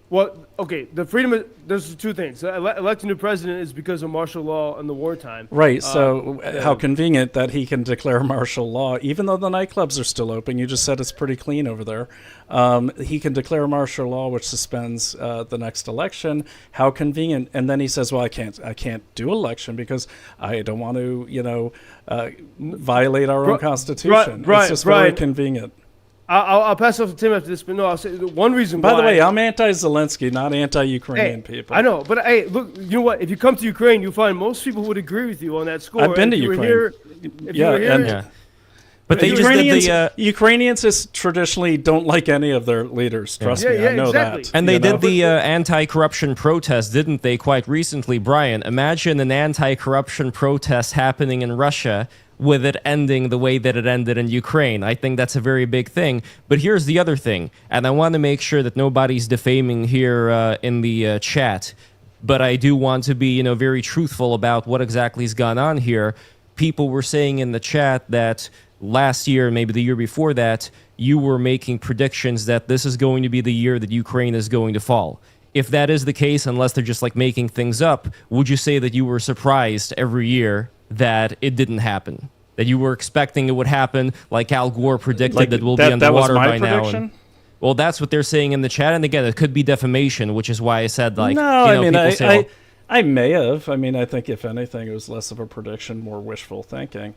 Well, okay, the freedom of, there's two things. Electing a president is because of martial law in the wartime. Right. So how convenient that he can declare martial law, even though the nightclubs are still open. You just said it's pretty clean over there. He can declare martial law, which suspends the next election. How convenient. And then he says, well, I can't do election because I don't want to, violate our own constitution. It's just very convenient. I'll pass off to Tim after this, but no, I'll say one reason why. By the way, I'm anti-Zelensky, not anti-Ukrainian people. I know, but hey, look, you know what? If you come to Ukraine, you'll find most people would agree with you on that score. I've been to Ukraine. But the Ukrainians just traditionally don't like any of their leaders. Trust me, I know that. And they did the anti-corruption protest, didn't they, quite recently, Brian? Imagine an anti-corruption protest happening in Russia with it ending the way that it ended in Ukraine. I think that's a very big thing. But here's the other thing, and I want to make sure that nobody's defaming here in the chat, but I do want to be, very truthful about what exactly has gone on here. People were saying in the chat that last year, maybe the year before that, you were making predictions that this is going to be the year that Ukraine is going to fall. If that is the case, unless they're just like making things up, would you say that you were surprised every year that it didn't happen? That you were expecting it would happen, like Al Gore predicted that we'll be underwater by now? Well, that's what they're saying in the chat. And again, it could be defamation, which is why I said, like, I may have. I think if anything, it was less of a prediction, more wishful thinking.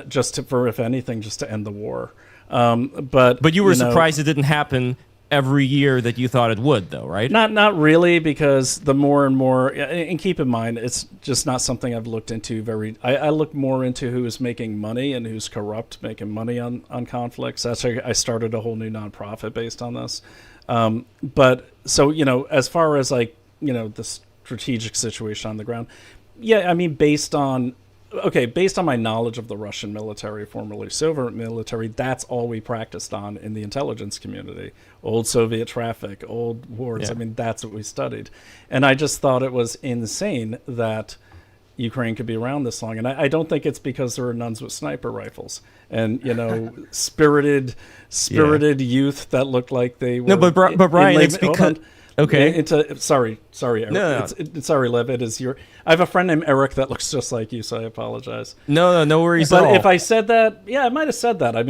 Just to end the war. But you were surprised it didn't happen every year that you thought it would, though, right? Not really, because the more and more, and keep in mind, it's just not something I've looked into I look more into who is making money and who's corrupt, making money on conflicts. That's why I started a whole new nonprofit based on this. But so, as far as the strategic situation on the ground, based on my knowledge of the Russian military, formerly Soviet military, that's all we practiced on in the intelligence community. Old Soviet traffic, old wars. Yeah. That's what we studied. And I just thought it was insane that Ukraine could be around this long. And I don't think it's because there are nuns with sniper rifles and, spirited youth that looked like they were. No, but Brian, it's because... Okay. Sorry, Eric. No. Sorry, Lev. It is your. I have a friend named Eric that looks just like you, so I apologize. No worries at all. But if I said that, I might have said that. I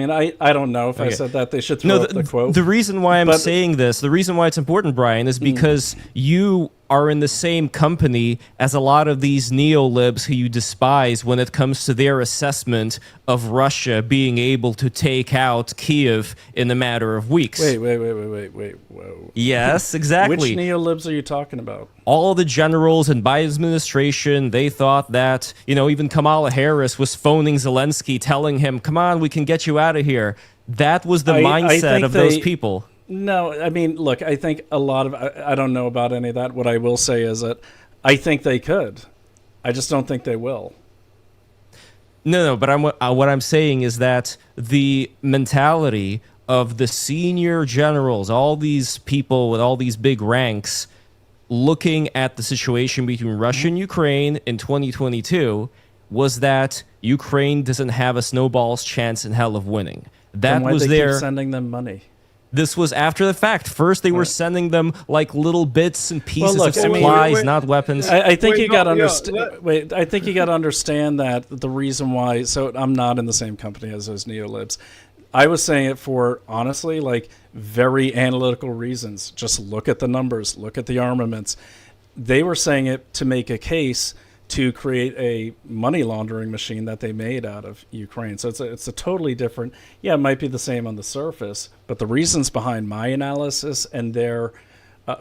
don't know if I said that. They should throw up the quote. The reason why I'm saying this, the reason why it's important, Brian, is because you are in the same company as a lot of these neo-libs who you despise when it comes to their assessment of Russia being able to take out Kiev in a matter of weeks. Wait. Whoa. Yes, exactly. Which neo-libs are you talking about? All the generals in Biden's administration, they thought that, even Kamala Harris was phoning Zelensky, telling him, come on, we can get you out of here. That was the mindset of those people. No, look, I think a lot of, I don't know about any of that. What I will say is that I think they could. I just don't think they will. No, but what I'm saying is that the mentality of the senior generals, all these people with all these big ranks, looking at the situation between Russia and Ukraine in 2022, was that Ukraine doesn't have a snowball's chance in hell of winning. That was keep sending them money. This was after the fact. First, they were sending them like little bits and pieces of supplies, not weapons. I think you got to understand. Wait, I think you got to understand that the reason why. So I'm not in the same company as those neo-libs. I was saying it for, honestly, very analytical reasons. Just look at the numbers, look at the armaments. They were saying it to make a case to create a money laundering machine that they made out of Ukraine. So it's a totally different, it might be the same on the surface, but the reasons behind my analysis and their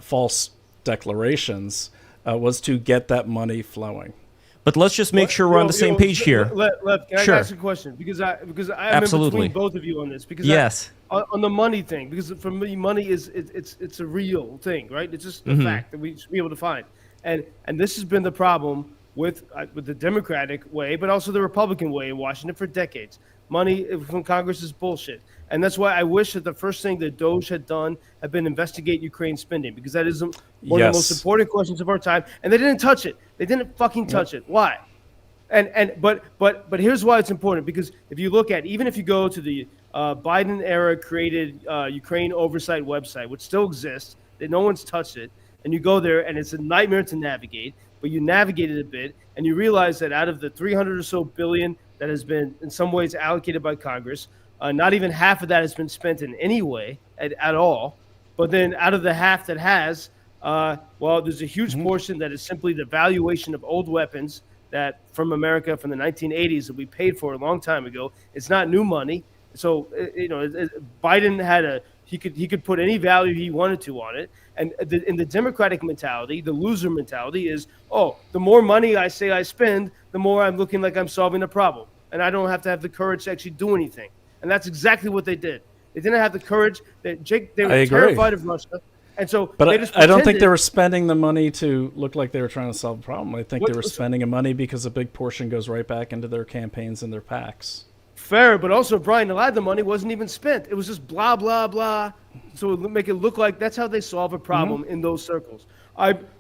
false declarations was to get that money flowing. But let's just make sure we're on the same page here. Can I ask a question? Because I am in between both of you on this. Because on the money thing, because for me, money it's a real thing, right? It's just a fact that we should be able to find. And this has been the problem with the Democratic way, but also the Republican way in Washington for decades. Money from Congress is bullshit. And that's why I wish that the first thing that Doge had done had been investigate Ukraine spending, because that is one of the most important questions of our time. And they didn't touch it. They didn't fucking touch it. Why? But here's why it's important, because if you look at, even if you go to the Biden era created Ukraine oversight website, which still exists, No one's touched it. And you go there, and it's a nightmare to navigate. But you navigate it a bit, and you realize that out of the 300 or so billion that has been in some ways allocated by Congress, not even half of that has been spent in any way at all. But then out of the half that has, there's a huge portion that is simply the valuation of old weapons that from America from the 1980s that we paid for a long time ago. It's not new money. So, Biden had he could put any value he wanted to on it. And in the Democratic mentality, the loser mentality is, the more money I say I spend, the more I'm looking like I'm solving a problem. And I don't have to have the courage to actually do anything. And that's exactly what they did. They didn't have the courage. They were terrified of Russia. And so but they just I don't think they were spending the money to look like they were trying to solve a problem. I think they were spending the money because a big portion goes right back into their campaigns and their PACs. Fair, but also, Brian, a lot of the money wasn't even spent. It was just blah, blah, blah. So make it look like that's how they solve a problem in those circles.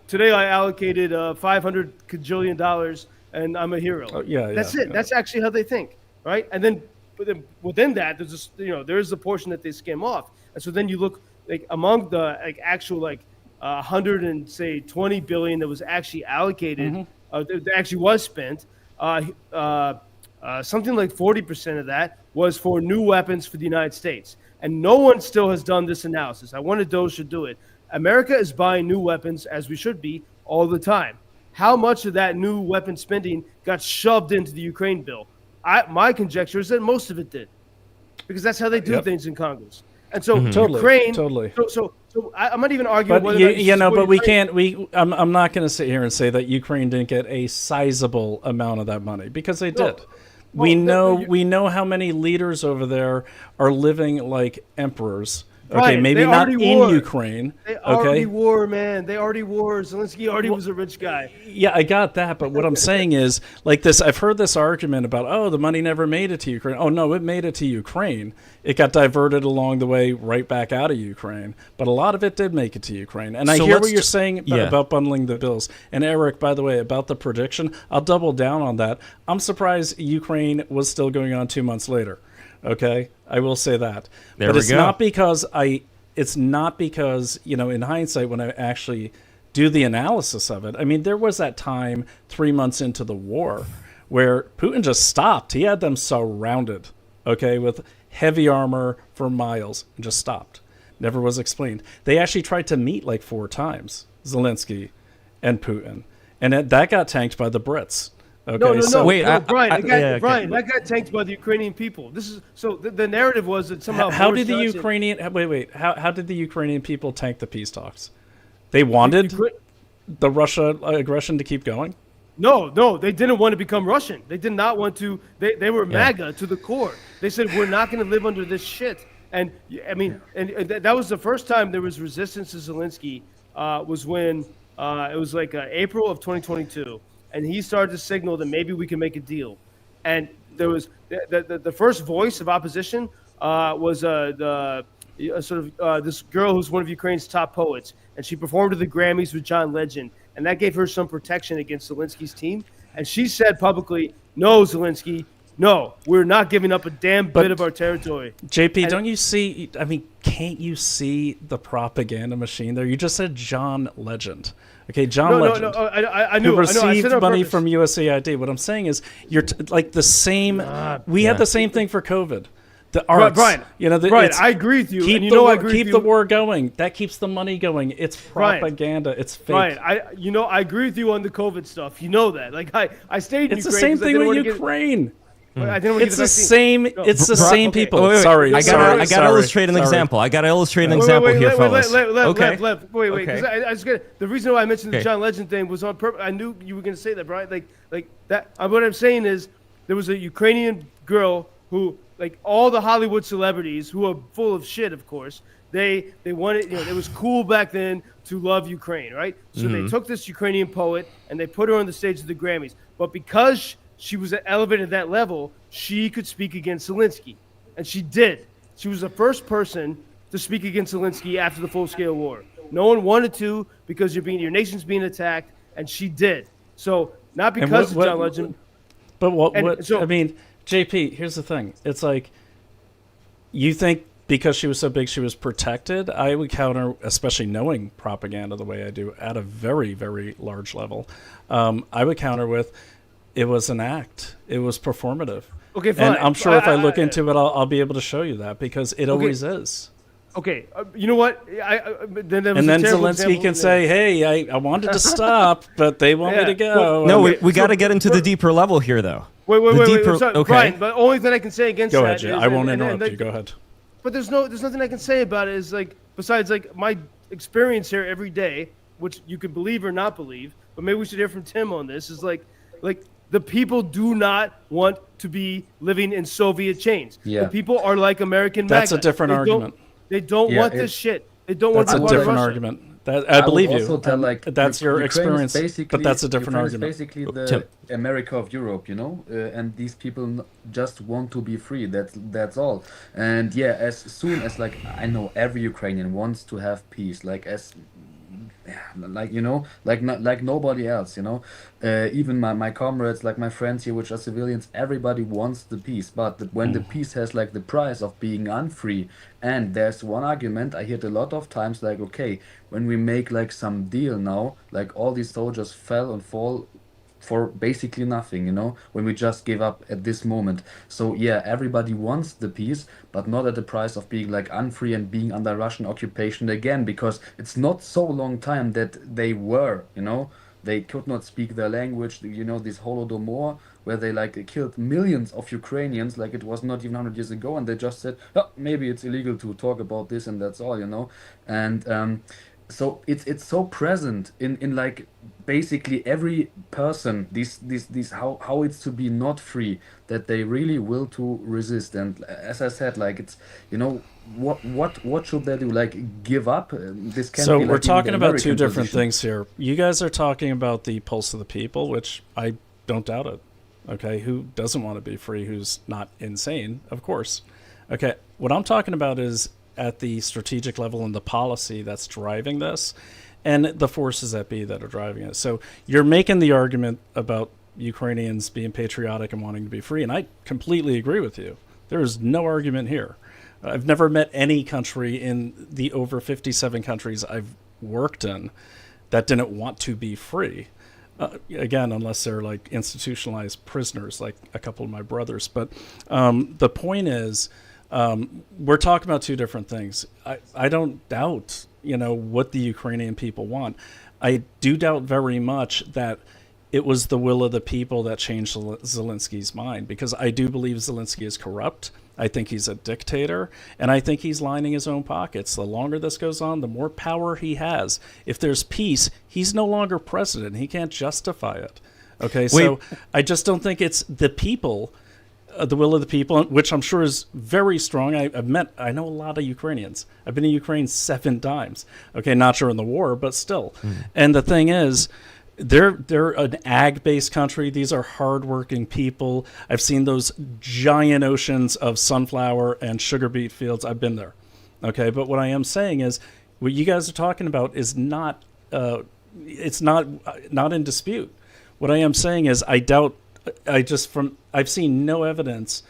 Today I allocated $500 kajillion, and I'm a hero. That's it. That's actually how they think, right? And then within that, there's just, there's the portion that they skim off. And so then you look like among the actual 120 billion that was actually allocated, that actually was spent. Something like 40% of that was for new weapons for the United States. And no one still has done this analysis. I wanted those should do it. America is buying new weapons, as we should be, all the time. How much of that new weapon spending got shoved into the Ukraine bill? My conjecture is that most of it did, because that's how they do things in Congress. And so Ukraine, totally. So I'm not even arguing. But but we can't. I'm not going to sit here and say that Ukraine didn't get a sizable amount of that money, because they did. We know how many leaders over there are living like emperors. Okay, maybe not in Ukraine. They already wore, man. They already wore. Zelenskyy already was a rich guy. Yeah, I got that. But what I'm saying is, like this, I've heard this argument about, the money never made it to Ukraine. Oh, no, it made it to Ukraine. It got diverted along the way right back out of Ukraine. But a lot of it did make it to Ukraine. And I hear what you're saying about bundling the bills. And Eric, by the way, about the prediction, I'll double down on that. I'm surprised Ukraine was still going on 2 months later. Okay, I will say that. But it's not because in hindsight, when I actually do the analysis of it, I mean, there was that time 3 months into the war where Putin just stopped. He had them surrounded, okay, with heavy armor for miles, and just stopped. Never was explained. They actually tried to meet like 4 times, Zelenskyy and Putin, and that got tanked by the Brits. Okay, no. Wait, Brian, that got tanked by the Ukrainian people. This is the narrative was that somehow. How did the Ukrainian people tank the peace talks? They wanted the Russia aggression to keep going. No, they didn't want to become Russian. They did not want to. They were MAGA to the core. They said we're not going to live under this shit. And I mean, and that was the first time there was resistance to Zelenskyy. Was when it was like April of 2022. And he started to signal that maybe we can make a deal. And there was the first voice of opposition was this girl who's one of Ukraine's top poets, and she performed at the Grammys with John Legend, and that gave her some protection against Zelensky's team. And she said publicly, "No, Zelenskyy, no, we're not giving up a damn bit of our territory." JP, don't you see? I mean, can't you see the propaganda machine there? You just said John Legend. Okay, John Legend. No, I knew. Who received money from USAID. What I'm saying is, you're like the same. We had the same thing for COVID. The arts, Brian. Brian, I agree with you. Keep the war going. That keeps the money going. It's propaganda. It's fake. Brian, I agree with you on the COVID stuff. You know that. Like I stayed in Ukraine. It's the same thing with Ukraine. It's the same. It's the same people. Wait. Sorry, I gotta illustrate an example. I gotta illustrate an example here, fellas. Wait. Because the reason why I mentioned the John Legend thing was on purpose. I knew you were going to say that, Brian. Like that. What I'm saying is, there was a Ukrainian girl who, like all the Hollywood celebrities who are full of shit, of course. They wanted, it was cool back then to love Ukraine, right? So they took this Ukrainian poet and they put her on the stage of the Grammys. But because she was elevated at that level, she could speak against Zelenskyy. And she did. She was the first person to speak against Zelenskyy after the full-scale war. No one wanted to because your nation's being attacked, and she did. So not because of John Legend. But I mean, JP, here's the thing. It's like, you think because she was so big, she was protected. I would counter, especially knowing propaganda the way I do at a very, very large level. I would counter with, it was an act. It was performative. Okay, fine. And I'm sure if I look into it, I'll be able to show you that, because it always is. Okay, you know what? Then Zelensky can say, "Hey, I wanted to stop, but they want me to go." No, we got to get into the deeper level here, though. Wait. Sorry, okay. Brian, but only thing I can say against go that ahead, Jay. is, I won't interrupt you. Go ahead. But there's nothing I can say about it. Is like, besides like my experience here every day, which you can believe or not believe, but maybe we should hear from Tim on this. Is like the people do not want to be living in Soviet chains. Yeah. The people are like American MAGA. That's a different argument. They don't want this shit. They don't want to That's a different argument. That I believe you. Tell, like, that's your Ukraine experience, but that's a different Ukraine argument. Is basically the America of Europe, you know, and these people just want to be free. That's all. And yeah, as soon as like I know every Ukrainian wants to have peace, like you know, like nobody else, you know. Even my comrades, like my friends here, which are civilians, everybody wants the peace. But when the peace has like the price of being unfree, and there's one argument I heard a lot of times, like, okay, when we make like some deal now, like all these soldiers fell and fall for basically nothing, you know, when we just give up at this moment. So yeah, everybody wants the peace, but not at the price of being like unfree and being under Russian occupation again, because it's not so long time that they were, you know, they could not speak their language, you know, this Holodomor, where they like killed millions of Ukrainians, like it was not even 100 years ago, and they just said, oh, maybe it's illegal to talk about this, and that's all, you know. And so it's so present in like basically every person, this how it's to be not free, that they really will to resist. And as I said, like, it's, you know, what should they do, like give up? This can't so be we're like talking about American two different position. things here. You guys are talking about the pulse of the people, which I don't doubt it. Okay, who doesn't want to be free, who's not insane, of course. Okay, what I'm talking about is at the strategic level and the policy that's driving this, and the forces that be that are driving it. So you're making the argument about Ukrainians being patriotic and wanting to be free, and I completely agree with you. There is no argument here. I've never met any country in the over 57 countries I've worked in that didn't want to be free. Again, unless they're like institutionalized prisoners, like a couple of my brothers. But the point is, we're talking about two different things. I don't doubt, you know, what the Ukrainian people want. I do doubt very much that it was the will of the people that changed Zelensky's mind, because I do believe Zelensky is corrupt. I think he's a dictator, and I think he's lining his own pockets. The longer this goes on, the more power he has. If there's peace, he's no longer president. He can't justify it. Okay, so I just don't think it's the people, the will of the people, which I'm sure is very strong. I know a lot of Ukrainians. I've been in Ukraine 7 times. Okay, not during the war, but still. And the thing is, they're an ag-based country. These are hardworking people. I've seen those giant oceans of sunflower and sugar beet fields. I've been there. Okay, but what I am saying is, what you guys are talking about is not, it's not in dispute. What I am saying is, I doubt. I've seen no evidence,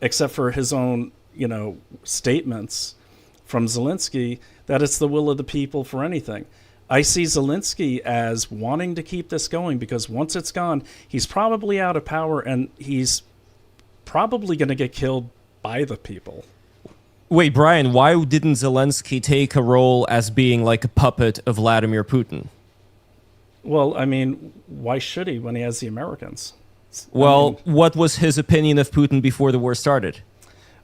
except for his own, you know, statements from Zelensky, that it's the will of the people for anything. I see Zelensky as wanting to keep this going, because once it's gone, he's probably out of power, and he's probably going to get killed by the people. Wait, Brian, why didn't Zelensky take a role as being like a puppet of Vladimir Putin? Well, I mean, why should he when he has the Americans? Well, what was his opinion of Putin before the war started?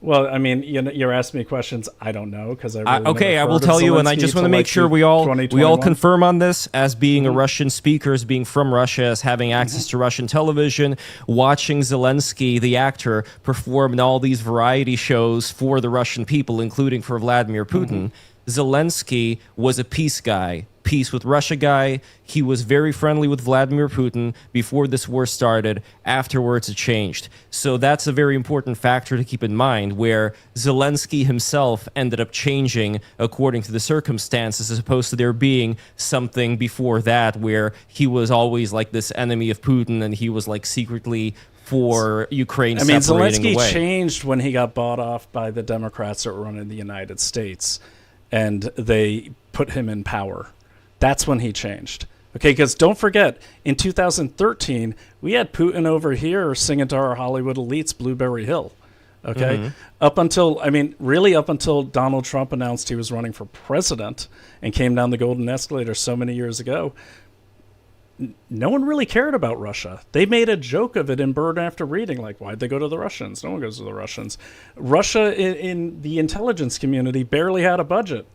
Well, I mean, you're asking me questions I don't know, because I really okay, never I will heard of tell you, and I Zelensky just want to till, make like, sure we all 2021. confirm on this, as being a Russian speaker, as being from Russia, as having access to Russian television, watching Zelensky, the actor, perform in all these variety shows for the Russian people, including for Vladimir Putin. Zelensky was a peace guy. peace with Russia guy. He was very friendly with Vladimir Putin before this war started. Afterwards, it changed. So that's a very important factor to keep in mind, where Zelensky himself ended up changing according to the circumstances, as opposed to there being something before that where he was always like this enemy of Putin and he was like secretly for Ukraine. I mean, separating Zelensky away. changed when he got bought off by the Democrats that were running the United States, and they put him in power. That's when he changed. Okay, because don't forget, in 2013, we had Putin over here singing to our Hollywood elites Blueberry Hill. Okay, up until Donald Trump announced he was running for president and came down the golden escalator so many years ago, no one really cared about Russia. They made a joke of it in Bird After Reading, like, why'd they go to the Russians? No one goes to the Russians. Russia in the intelligence community barely had a budget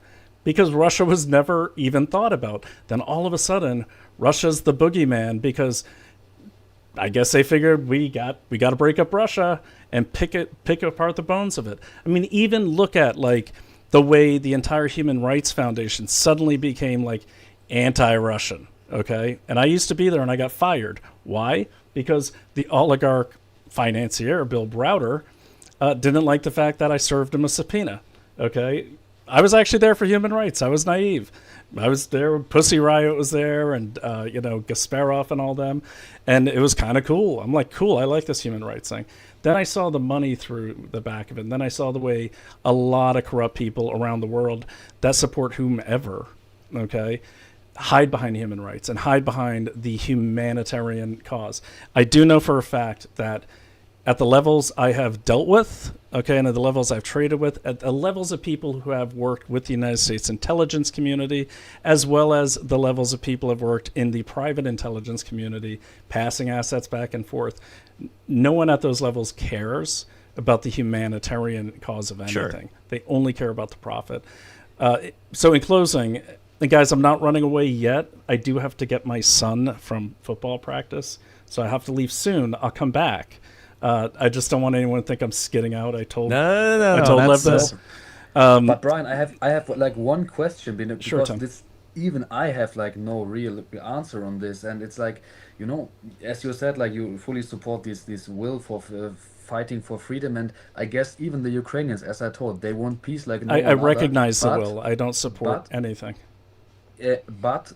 because Russia was never even thought about. Then all of a sudden, Russia's the boogeyman because I guess they figured we got to break up Russia and pick apart the bones of it. I mean, even look at like the way the entire Human Rights Foundation suddenly became like anti-Russian. Okay, and I used to be there and I got fired. Why? Because the oligarch financier, Bill Browder, didn't like the fact that I served him a subpoena. Okay, I was actually there for human rights. I was naive. I was there. Pussy Riot was there, and Gasparov and all them, and it was kind of cool. I'm like, cool. I like this human rights thing. Then I saw the money through the back of it. And then I saw the way a lot of corrupt people around the world that support whomever, okay, hide behind human rights and hide behind the humanitarian cause. I do know for a fact that at the levels I have dealt with, okay, and at the levels I've traded with, at the levels of people who have worked with the United States intelligence community, as well as the levels of people who have worked in the private intelligence community, passing assets back and forth, no one at those levels cares about the humanitarian cause of anything. Sure. They only care about the profit. So in closing, and guys, I'm not running away yet. I do have to get my son from football practice, so I have to leave soon. I'll come back. I just don't want anyone to think I'm skidding out. I told Lev this. But Brian, I have like one question because Sure, Tom. this even I have like no real answer on this, and it's like, you know, as you said, like you fully support this will for fighting for freedom, and I guess even the Ukrainians, as I told, they want peace like no I one other, recognize the but- will. I don't support anything. But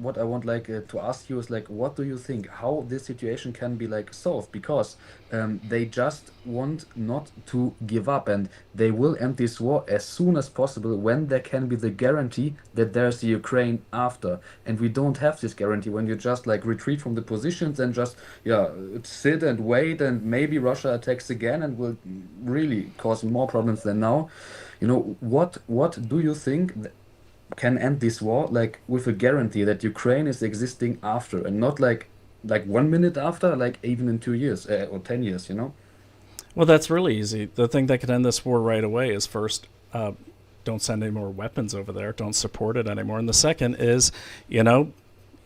what I want like to ask you is like, what do you think how this situation can be like solved? Because they just want not to give up, and they will end this war as soon as possible when there can be the guarantee that there's the Ukraine after. And we don't have this guarantee when you just like retreat from the positions and just sit and wait, and maybe Russia attacks again and will really cause more problems than now. You know, what do you think can end this war like with a guarantee that Ukraine is existing after, and not like 1 minute after, like even in 2 years or 10 years, you know? Well, that's really easy. The thing that could end this war right away is first, don't send any more weapons over there. Don't support it anymore. And the second is, you know,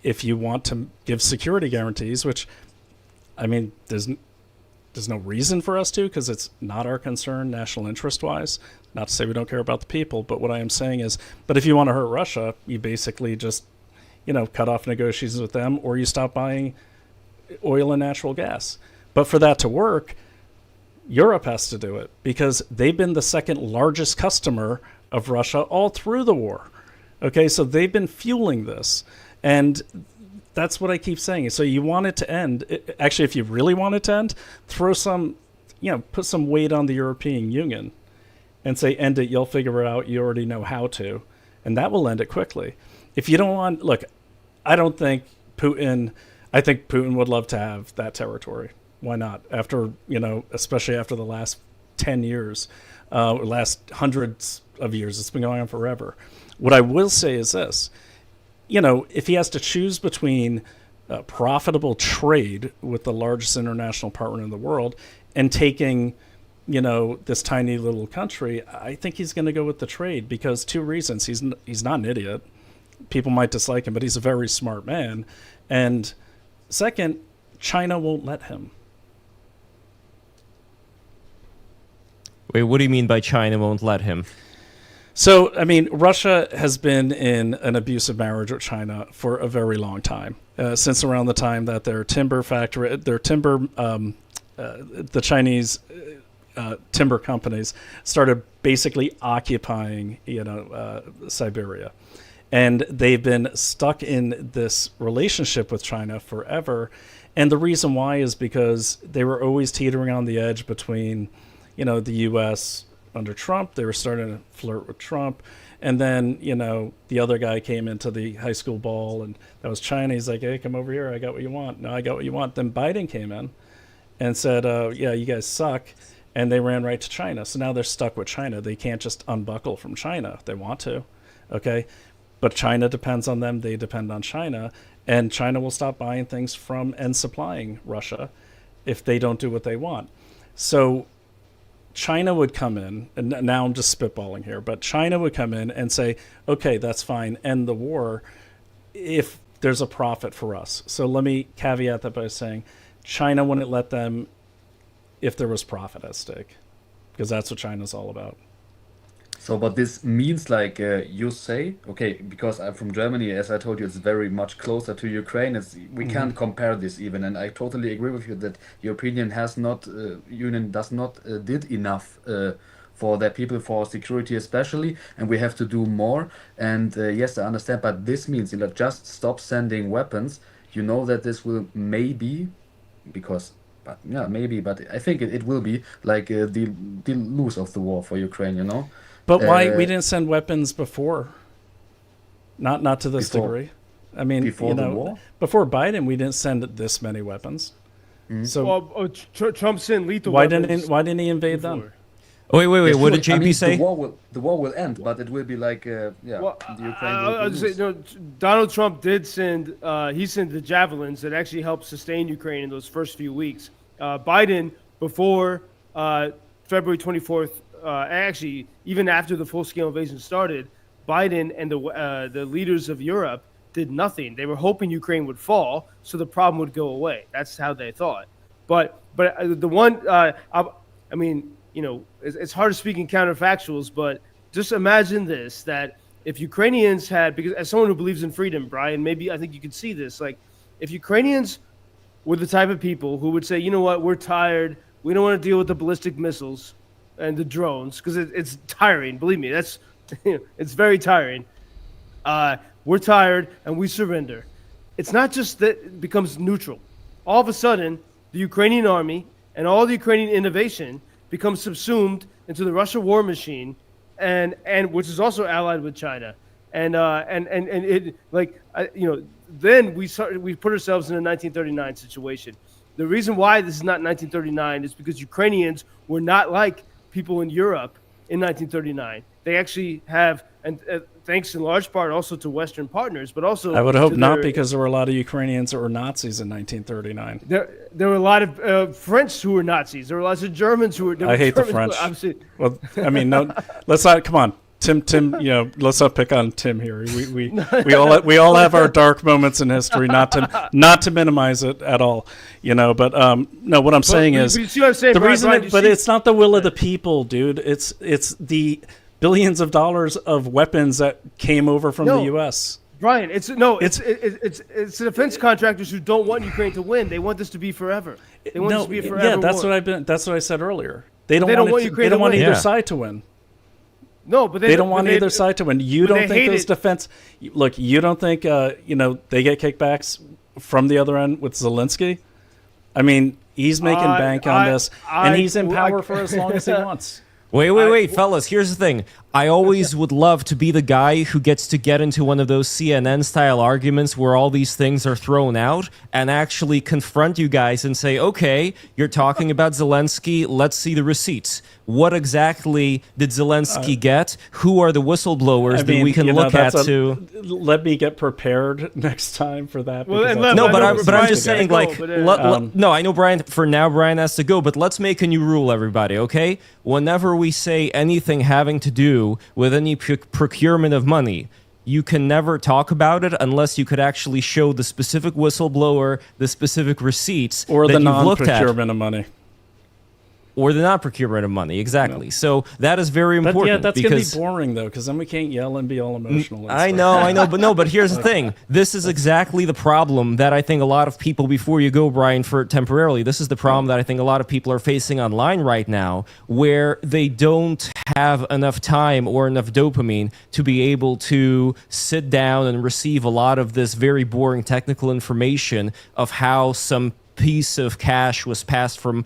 if you want to give security guarantees, which, I mean, there's no reason for us to, because it's not our concern national interest-wise. Not to say we don't care about the people, but what I am saying is, but if you want to hurt Russia, you basically just, you know, cut off negotiations with them, or you stop buying oil and natural gas. But for that to work, Europe has to do it, because they've been the second largest customer of Russia all through the war. Okay, so they've been fueling this. And that's what I keep saying. So you want it to end. Actually, if you really want it to end, throw some, you know, put some weight on the European Union and say, end it, you'll figure it out, you already know how to. And that will end it quickly. If you don't want, look, I think Putin would love to have that territory. Why not? After, you know, especially after the last 10 years, last hundreds of years, it's been going on forever. What I will say is this, you know, if he has to choose between profitable trade with the largest international partner in the world and taking, you know, this tiny little country, I think he's going to go with the trade, because two reasons. He's not an idiot. People might dislike him, but he's a very smart man. And second, China won't let him. Wait, what do you mean by China won't let him? So, I mean, Russia has been in an abusive marriage with China for a very long time, since around the time that the Chinese timber companies started basically occupying, Siberia. And they've been stuck in this relationship with China forever. And the reason why is because they were always teetering on the edge between, the U.S. under Trump. They were starting to flirt with Trump. And then, the other guy came into the high school ball, and that was China. He's like, hey, come over here. I got what you want. No, I got what you want. Then Biden came in and said, yeah, you guys suck. And they ran right to China. So now they're stuck with China. They can't just unbuckle from China if they want to. Okay? But China depends on them. They depend on China. And China will stop buying things from and supplying Russia if they don't do what they want. So China would come in, and now I'm just spitballing here, but China would come in and say, okay, that's fine, end the war if there's a profit for us. So let me caveat that by saying China wouldn't let them if there was profit at stake, because that's what China's all about. So, but this means like you say, okay, because I'm from Germany, as I told you, it's very much closer to Ukraine. We can't compare this even, and I totally agree with you that European Union does not did enough for their people, for security especially, and we have to do more. And yes, I understand, but this means just stop sending weapons. You know that this will maybe, because. But yeah, maybe, but I think it will be like the lose of the war for Ukraine, But why we didn't send weapons before? Not to this degree. I mean, before the war? Before Biden, we didn't send this many weapons. Mm-hmm. So Trump sent lethal weapons. Why didn't he invade them? Oh, wait. What did JP say? The war will end, but it will be like, the Ukraine will lose. Donald Trump did send, he sent the javelins that actually helped sustain Ukraine in those first few weeks. Biden, before February 24th, actually, even after the full-scale invasion started, Biden and the leaders of Europe did nothing. They were hoping Ukraine would fall, so the problem would go away. That's how they thought. But the one, I mean, it's hard to speak in counterfactuals, but just imagine this, that if Ukrainians had, because as someone who believes in freedom, Brian, maybe I think you could see this, like if Ukrainians were the type of people who would say, you know what, we're tired, we don't want to deal with the ballistic missiles and the drones, because it's tiring, believe me, that's it's very tiring. We're tired and we surrender. It's not just that it becomes neutral. All of a sudden, the Ukrainian army and all the Ukrainian innovation becomes subsumed into the Russia war machine, and which is also allied with China, and it then we put ourselves in a 1939 situation. The reason why this is not 1939 is because Ukrainians were not like people in Europe in 1939. They actually have, and thanks in large part also to Western partners, but also I would hope not, because there were a lot of Ukrainians that were Nazis in 1939. There were a lot of French who were Nazis. There were lots of Germans who were. I hate the French. Well, I mean, no, let's not. Come on, Tim. Let's not pick on Tim here. We all have our dark moments in history. Not to minimize it at all, But no, what I'm saying is you see what I'm saying, the Brian, reason. But it's not the will of the people, dude. It's the billions of dollars of weapons that came over from the U.S. Brian, it's the defense contractors who don't want Ukraine to win. They want this to be forever. They want this to be a forever war. That's what I said earlier. They don't want Ukraine. They don't want either side to win. No, but they don't want either side to win. You don't think those defense? Look, you don't think they get kickbacks from the other end with Zelensky? I mean, he's making bank on this, and he's in power for as long as he wants. Wait, fellas, here's the thing. I always would love to be the guy who gets to get into one of those CNN-style arguments where all these things are thrown out and actually confront you guys and say, okay, you're talking about Zelensky, let's see the receipts. What exactly did Zelensky get? Who are the whistleblowers that we can look at to... Let me get prepared next time for that. But I'm just saying, no, I know Brian has to go, but let's make a new rule, everybody, okay? Whenever we say anything having to do with any procurement of money, you can never talk about it unless you could actually show the specific whistleblower, the specific receipts or that the you've looked at. non-procurement of money. or the non-procurement of money. Exactly. So that is very important. Yeah, that's going because to be boring, though, because then we can't yell and be all emotional. And I stuff. know, but here's the thing. This is exactly the problem that I think a lot of people, before you go, Brian, for temporarily, this is the problem that I think a lot of people are facing online right now, where they don't have enough time or enough dopamine to be able to sit down and receive a lot of this very boring technical information of how some piece of cash was passed from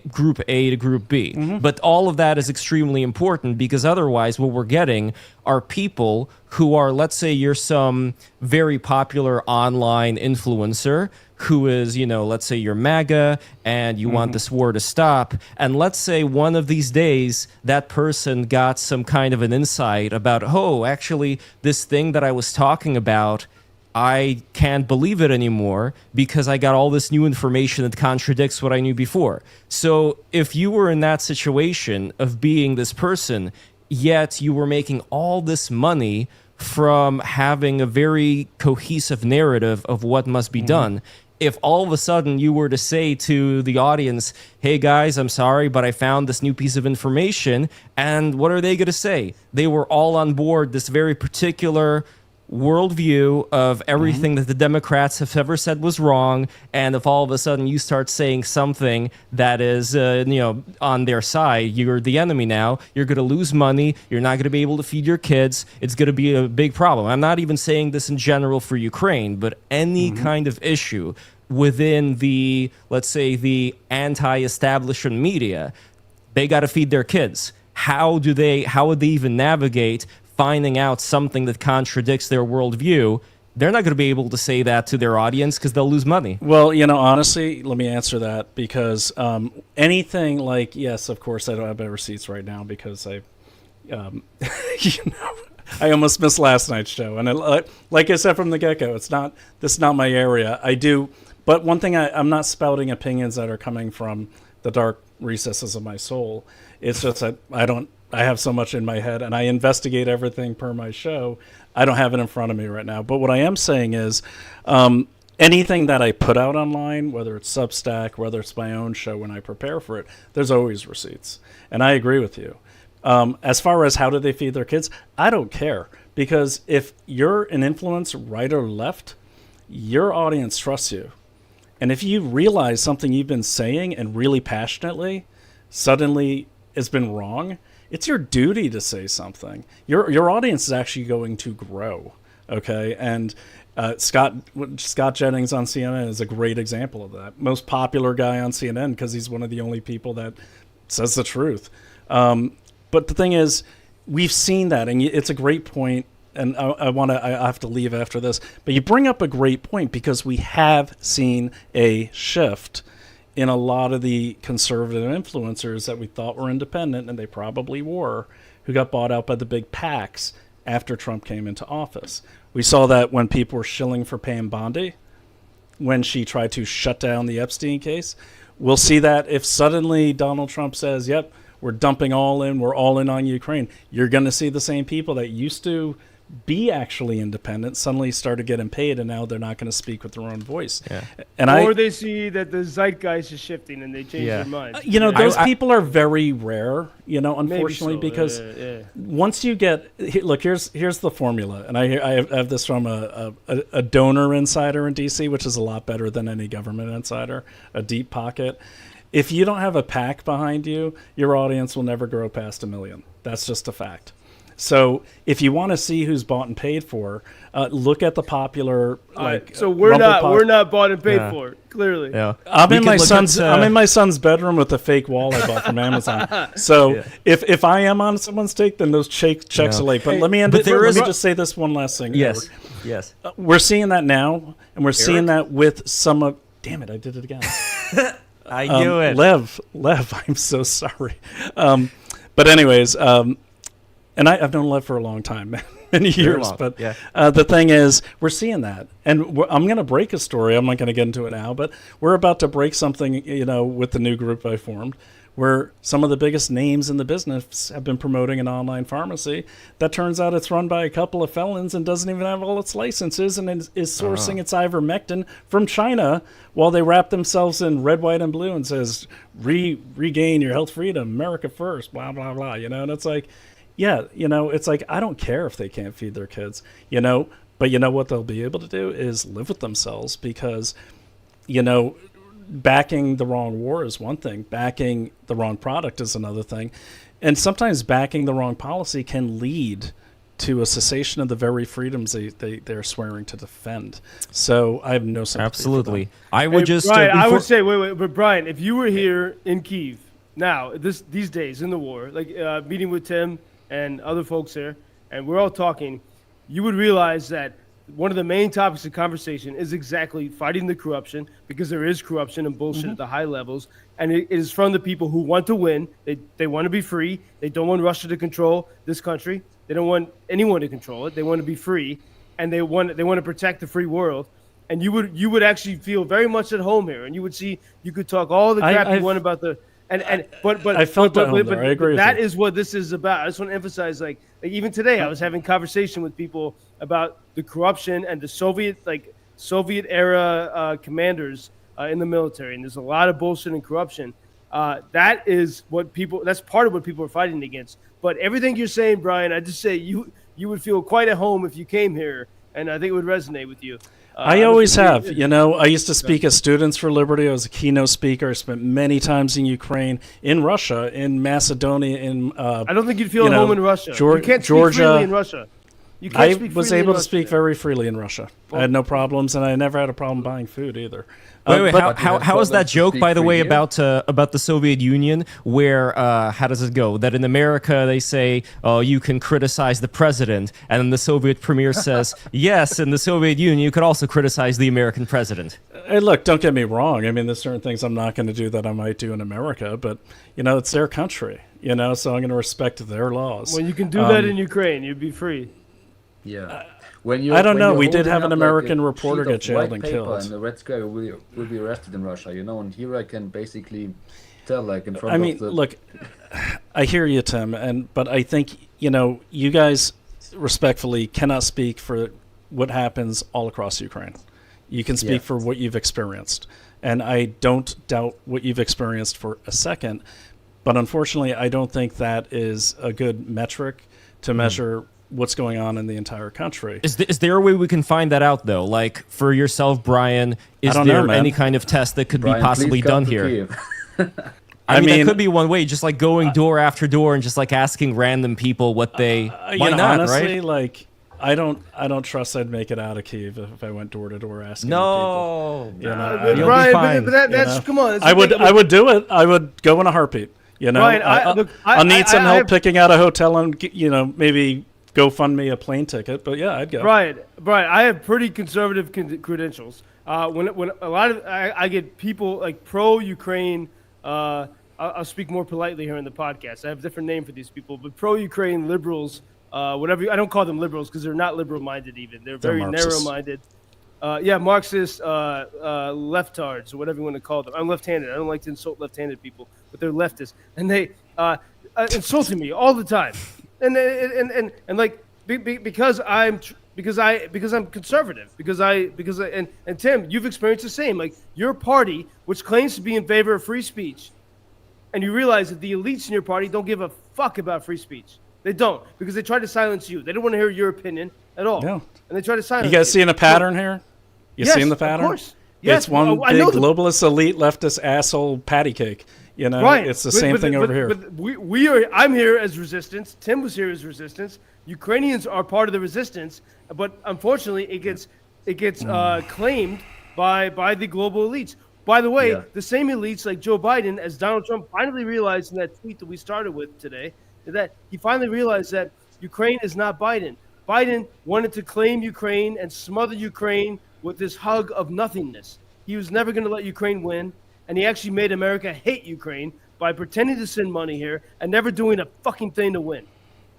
Group A to Group B. But all of that is extremely important, because otherwise what we're getting are people who are, let's say you're some very popular online influencer who is, let's say you're MAGA and you want this war to stop. And let's say one of these days that person got some kind of an insight about, oh, actually this thing that I was talking about, I can't believe it anymore because I got all this new information that contradicts what I knew before. So if you were in that situation of being this person, yet you were making all this money from having a very cohesive narrative of what must be done, if all of a sudden you were to say to the audience, hey guys, I'm sorry, but I found this new piece of information, and what are they going to say? They were all on board this very particular worldview of everything that the Democrats have ever said was wrong, and if all of a sudden you start saying something that is, on their side, you're the enemy now, you're going to lose money, you're not going to be able to feed your kids, it's going to be a big problem. I'm not even saying this in general for Ukraine, but any kind of issue within the, let's say, the anti-establishment media, they got to feed their kids. How would they even navigate finding out something that contradicts their worldview? They're not going to be able to say that to their audience because they'll lose money. Well, honestly, let me answer that, because anything like, yes, of course, I don't have my receipts right now because I almost missed last night's show. And like I said from the get-go, this is not my area. I do, but one thing, I'm not spouting opinions that are coming from the dark recesses of my soul. It's just that I have so much in my head, and I investigate everything per my show. I don't have it in front of me right now. But what I am saying is anything that I put out online, whether it's Substack, whether it's my own show when I prepare for it, there's always receipts. And I agree with you. As far as how do they feed their kids, I don't care. Because if you're an influence, right or left, your audience trusts you. And if you realize something you've been saying and really passionately suddenly has been wrong, it's your duty to say something. Your audience is actually going to grow, okay? And Scott Jennings on CNN is a great example of that. Most popular guy on CNN because he's one of the only people that says the truth. But the thing is, we've seen that, and it's a great point. And I have to leave after this, but you bring up a great point, because we have seen a shift in a lot of the conservative influencers that we thought were independent, and they probably were, who got bought out by the big PACs after Trump came into office. We saw that when people were shilling for Pam Bondi, when she tried to shut down the Epstein case. We'll see that if suddenly Donald Trump says, yep, we're dumping we're all in on Ukraine. You're going to see the same people that used to be actually independent suddenly started getting paid, and now they're not going to speak with their own voice. Yeah. And they see that the zeitgeist is shifting and they change their minds. Those people are very rare, unfortunately, because once you get, look, here's the formula, and I have this from a donor insider in DC, which is a lot better than any government insider, a deep pocket. If you don't have a PAC behind you, your audience will never grow past 1 million. That's just a fact. So if you want to see who's bought and paid for, look at the popular. So we're not bought and paid for, clearly. Yeah, I'm in my son's bedroom with a fake wall I bought from Amazon. So if I am on someone's take, then those checks are late. But let me just say this one last thing. Yes. We're seeing that now, and we're seeing that with some of. Damn it! I did it again. I knew it. Lev, I'm so sorry. But anyways. And I've known Lev for a long time. many years. long, But yeah. the thing is, we're seeing that. And I'm going to break a story. I'm not going to get into it now, but we're about to break something, with the new group I formed, where some of the biggest names in the business have been promoting an online pharmacy that turns out it's run by a couple of felons and doesn't even have all its licenses and is sourcing its ivermectin from China while they wrap themselves in red, white, and blue and says, regain your health freedom, America first, blah, blah, blah, and it's like, it's like, I don't care if they can't feed their kids, but what they'll be able to do is live with themselves because, backing the wrong war is one thing. Backing the wrong product is another thing. And sometimes backing the wrong policy can lead to a cessation of the very freedoms they're swearing to defend. So I have no sympathy. Absolutely. I would just... Brian, I would say, wait, but Brian, if you were here in Kyiv now, these days in the war, like meeting with Tim and other folks there, and we're all talking, you would realize that one of the main topics of conversation is exactly fighting the corruption, because there is corruption and bullshit at the high levels. And it is from the people who want to win. They want to be free. They don't want Russia to control this country. They don't want anyone to control it. They want to be free, and they want to protect the free world. And you would actually feel very much at home here, and you could talk all the crap you want about the but I felt at home there. I agree with that you. is what this is about. I just want to emphasize, like even today, I was having conversation with people about the corruption and the Soviet era commanders in the military, and there's a lot of bullshit and corruption. That's part of what people are fighting against. But everything you're saying, Brian, I just say you would feel quite at home if you came here, and I think it would resonate with you. I always have. I used to speak at Students for Liberty. I was a keynote speaker. I spent many times in Ukraine, in Russia, in Macedonia, in I don't think you'd feel at home in Russia. You can't Georgia. speak freely in Russia. You can't I speak was freely in able to Russia. speak very freely in Russia. I had no problems, and I never had a problem buying food either. Wait, but how is that to joke, speak by the way, freely? about the Soviet Union, where, how does it go? That in America they say, oh, you can criticize the president, and then the Soviet premier says, yes, in the Soviet Union you could also criticize the American president. Hey, look, don't get me wrong. I mean, there's certain things I'm not going to do that I might do in America, but, it's their country, so I'm going to respect their laws. When you can do that in Ukraine, you'd be free. Yeah. I don't know. We did have an holding up, American a reporter sheet get of jailed white and paper killed. and the Red Square will be arrested in Russia, and here I can basically tell, in front I mean, of the... look, I hear you, Tim, but I think, you guys respectfully cannot speak for what happens all across Ukraine. You can speak for what you've experienced. And I don't doubt what you've experienced for a second, but unfortunately, I don't think that is a good metric to measure what's going on in the entire country. Is there a way we can find that out, though? Like, for yourself, Brian, is don't there know, man. any kind of test that could Brian, be possibly please come done to here? Kyiv. I mean, mean, that could be one way, just like going door after door and just like asking random people what they... why not, honestly, right? I don't trust I'd make it out of Kyiv if I went door to door asking No. people. But You'll Brian, be fine, but that's come on. That's I the thing. would do it. I would go in a heartbeat. Brian, I'll need some help have- picking out a hotel and maybe go fund me a plane ticket. But yeah, I'd go. Brian, I have pretty conservative credentials. When a lot of I get people like pro-Ukraine. I'll speak more politely here in the podcast. I have a different name for these people, but pro-Ukraine liberals, whatever. I don't call them liberals because they're not liberal-minded even. They're very Marxists. narrow-minded. Marxist leftards, or whatever you want to call them. I'm left-handed. I don't like to insult left-handed people, but they're leftists, and they insulting me all the time, and because I'm conservative, and Tim, you've experienced the same. Like your party, which claims to be in favor of free speech, and you realize that the elites in your party don't give a fuck about free speech. They don't, because they try to silence you. They don't want to hear your opinion at all. No. And they try to silence You guys seeing a pattern here? You Yes, seeing the pattern? Of course. Yes. It's one I big know the- globalist elite leftist asshole patty cake. Right. It's the same thing over here. But we are. I'm here as resistance. Tim was here as resistance. Ukrainians are part of the resistance, but unfortunately, it gets claimed by the global elites. By the way, the same elites like Joe Biden, as Donald Trump finally realized in that tweet that we started with today, that he finally realized that Ukraine is not Biden. Biden wanted to claim Ukraine and smother Ukraine with this hug of nothingness. He was never going to let Ukraine win, and he actually made America hate Ukraine by pretending to send money here and never doing a fucking thing to win.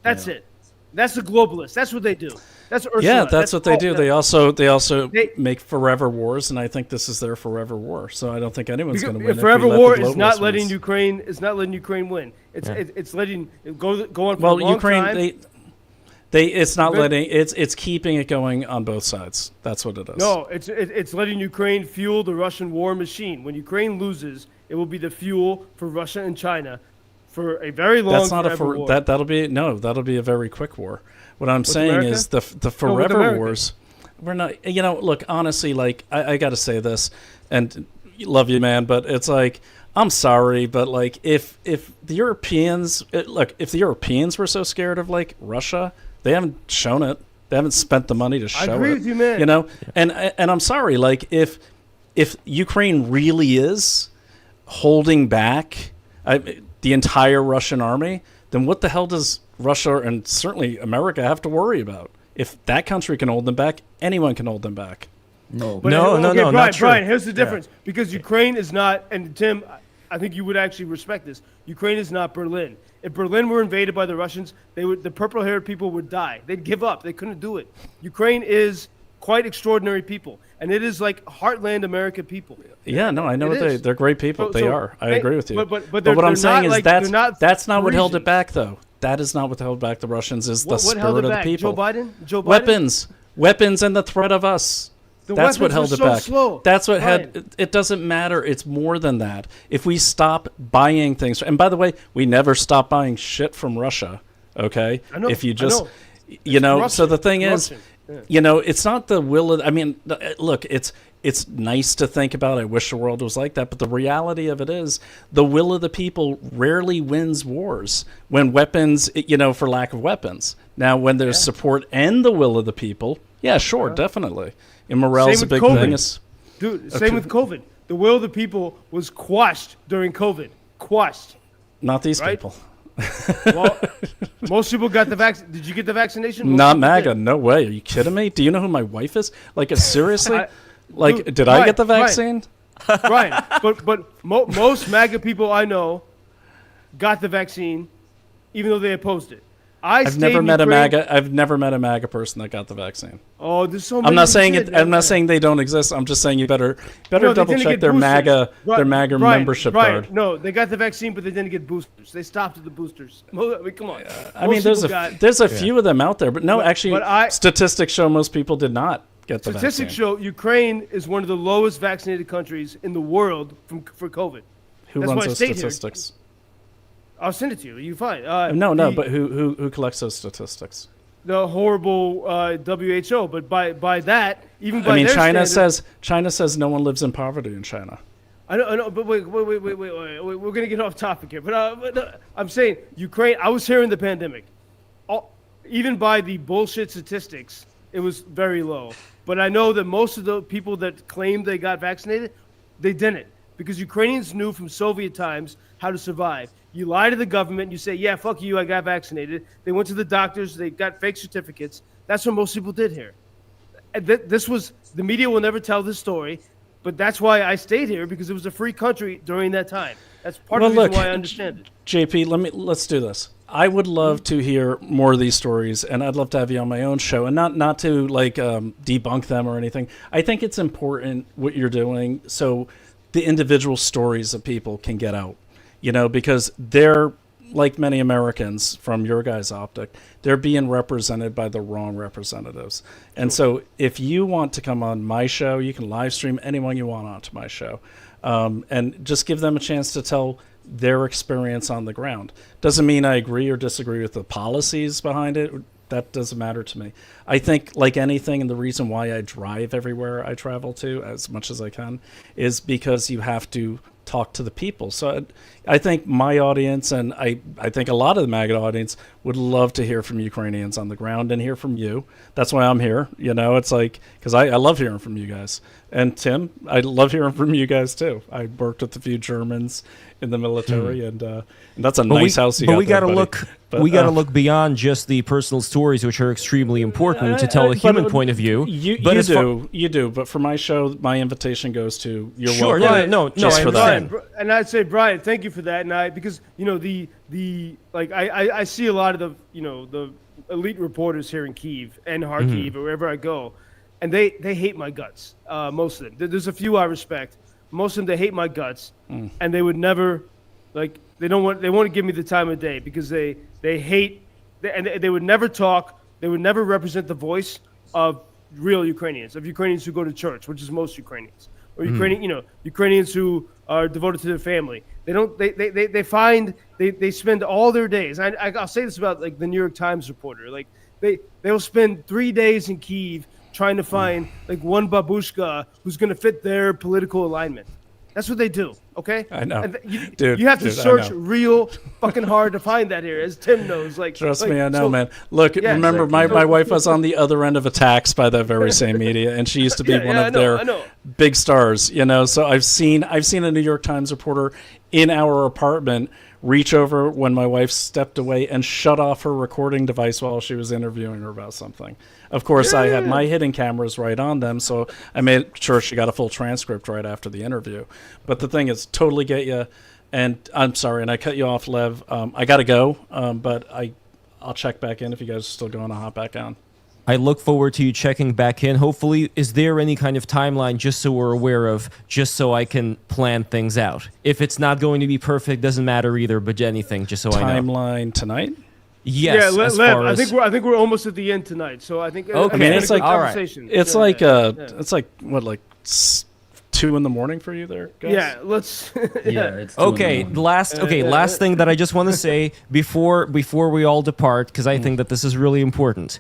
That's it. That's the globalists. That's what they do. That's Ursula. Yeah, that's what they do. They also They- make forever wars, and I think this is their forever war. So I don't think anyone's going to win. Forever if we let war the is not globalists letting win. Ukraine. It's not letting Ukraine win. It's letting it go on for a Well, long Ukraine, time. it's not Good. letting. It's keeping it going on both sides. That's what it is. No, it's letting Ukraine fuel the Russian war machine. When Ukraine loses, it will be the fuel for Russia and China for a very long. That's not a forever war. that'll be a very quick war. What I'm saying America? is the with forever America. wars. We're not. Look, honestly, like I got to say this, and love you, man, but it's like I'm sorry, but like if the Europeans if the Europeans were so scared of like Russia, they haven't shown it. They haven't spent the money to show it. I agree with you, man. And I'm sorry, like if Ukraine really is holding back the entire Russian army, then what the hell does Russia and certainly America have to worry about? If that country can hold them back, anyone can hold them back. No. But, No, Brian, not true. Brian, here's the difference. Because Ukraine is not, and Tim, I think you would actually respect this. Ukraine is not Berlin. If Berlin were invaded by the Russians, the purple-haired people would die. They'd give up. They couldn't do it. Ukraine is quite extraordinary people, and it is like heartland America people. Yeah, no, I know It is. they're great people. So- they so are. I they- agree with you. but what they're I'm saying not is like- they're not that's not what held it Parisians. back, though. That is not what held back the Russians. Is the What spirit held it of the back? people. Joe Biden? Joe Biden? Weapons, and the threat of us. The That's what weapons held were it so back. slow. That's what Brian. had. It doesn't matter. It's more than that. If we stop buying things, and by the way, we never stop buying shit from Russia. Okay, I know, if you I just, know. so the thing is, Russian. Yeah. it's not the will of. I mean, look, it's nice to think about. I wish the world was like that, but the reality of it is, the will of the people rarely wins wars when weapons, for lack of weapons. Now, when there's support and the will of the people, yeah, sure, definitely. And morale's a Same big with COVID. thing. It's, Dude, same with COVID. The will of the people was quashed during COVID. Quashed. not these Right? people. Well, most people got the vaccine. Did you get the vaccination? Most Not people MAGA. did. No way. Are you kidding me? Do you know who my wife is? Like, seriously? Dude, Did I get the Brian, vaccine? Brian, but most MAGA people I know got the vaccine, even though they opposed it. I've never met a MAGA person that got the vaccine. Oh, there's so many. I'm not who saying did, it. I'm man. not saying they don't exist. I'm just saying you better No, they double didn't check get their boosters. MAGA Brian, membership Brian, card. No, they got the vaccine, but they didn't get boosters. They stopped at the boosters. I mean, come on. I mean, there's a few of them out there, but no, But- actually, but statistics show most people did not get the vaccine. Statistics show Ukraine is one of the lowest vaccinated countries in the world for COVID. Who that's runs why I those stayed here. statistics? I'll send it to you. You find No, the, but who collects those statistics? the horrible WHO. But by that, even by I mean, their China standards- says no one lives in poverty in China. I know, but wait, we're gonna get off topic here. But I'm saying Ukraine. I was here in the pandemic. Even by the bullshit statistics, it was very low. But I know that most of the people that claimed they got vaccinated, they didn't, because Ukrainians knew from Soviet times how to survive. You lie to the government, you say, yeah, fuck you, I got vaccinated. They went to the doctors, they got fake certificates. That's what most people did here. And the media will never tell this story, but that's why I stayed here, because it was a free country during that time. That's part of the reason why I understand it. JP, let's do this. I would love to hear more of these stories, and I'd love to have you on my own show, and not to debunk them or anything. I think it's important what you're doing, so the individual stories of people can get out, because they're, like many Americans from your guys' optic, they're being represented by the wrong representatives. And so if you want to come on my show, you can live stream anyone you want onto my show, and just give them a chance to tell their experience on the ground. Doesn't mean I agree or disagree with the policies behind it. That doesn't matter to me. I think, like anything, and the reason why I drive everywhere I travel to as much as I can is because you have to talk to the people. So I think my audience, and I think a lot of the MAGA audience, would love to hear from Ukrainians on the ground and hear from you. That's why I'm here. It's like, because I love hearing from you guys. And Tim, I love hearing from you guys too. I worked with a few Germans in the military, and that's a nice house you got. But we there, got to buddy. look. But, we got to look beyond just the personal stories, which are extremely important to tell a human point of view. You do. But for my show, my invitation goes to your Sure, welcome. yeah, no, just I for that. understand. And I'd say, Brian, thank you for that. And because I see a lot of the elite reporters here in Kyiv and Kharkiv or wherever I go, and they hate my guts. Most of them. There's a few I respect. Most of them, they hate my guts, and they would never, like, they want to give me the time of day because they hate, and they would never talk. They would never represent the voice of real Ukrainians, of Ukrainians who go to church, which is most Ukrainians, or Ukrainians who are devoted to their family. They don't. They spend all their days. I'll say this about like the New York Times reporter. Like they'll spend 3 days in Kyiv trying to find like one babushka who's going to fit their political alignment. That's what they do. Okay. I know. And Dude, you have to search real fucking hard to find that here, as Tim knows. Like, trust me, I know, man. Look, yeah, remember, exactly. my wife was on the other end of attacks by that very same media, and she used to be one of their big stars. You know, so I've seen a New York Times reporter in our apartment reach over when my wife stepped away and shut off her recording device while she was interviewing her about something. Of course, I had my hidden cameras right on them, so I made sure she got a full transcript right after the interview. But the thing is, totally get you. And I'm sorry, and I cut you off, Lev. I got to go, but I'll check back in if you guys are still going. I'll hop back on. I look forward to you checking back in. Hopefully, is there any kind of timeline just so we're aware of, just so I can plan things out? If it's not going to be perfect, doesn't matter either, but anything, just so I know. Timeline tonight? Yes, yeah, as far I as... think we're almost at the end tonight. So I think Okay. I mean, it's like conversation. It's like it's like what, like 2 a.m. for you there, guys? Yeah, let's. It's Okay, last thing that I just want to say before we all depart, because I think that this is really important.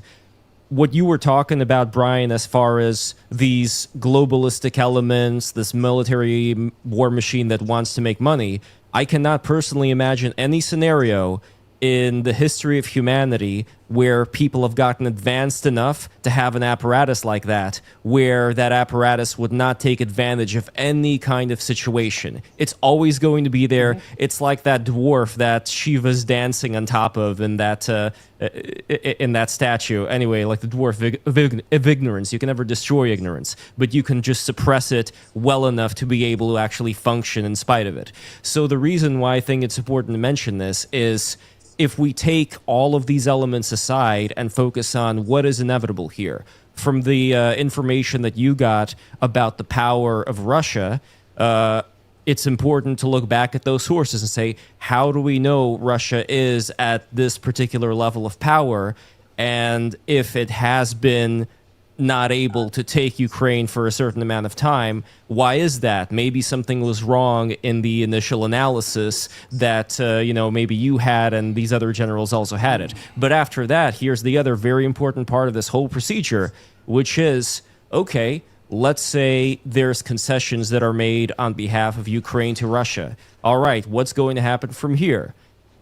What you were talking about, Brian, as far as these globalistic elements, this military war machine that wants to make money, I cannot personally imagine any scenario in the history of humanity where people have gotten advanced enough to have an apparatus like that, where that apparatus would not take advantage of any kind of situation. It's always going to be there. It's like that dwarf that Shiva's dancing on top of in that statue. Anyway, like the dwarf of ignorance. You can never destroy ignorance, but you can just suppress it well enough to be able to actually function in spite of it. So the reason why I think it's important to mention this is, if we take all of these elements aside and focus on what is inevitable here, from the information that you got about the power of Russia, it's important to look back at those sources and say, how do we know Russia is at this particular level of power? And if it has been not able to take Ukraine for a certain amount of time, why is that? Maybe something was wrong in the initial analysis that maybe you had and these other generals also had it. But after that, here's the other very important part of this whole procedure, which is, okay, let's say there's concessions that are made on behalf of Ukraine to Russia. All right, what's going to happen from here?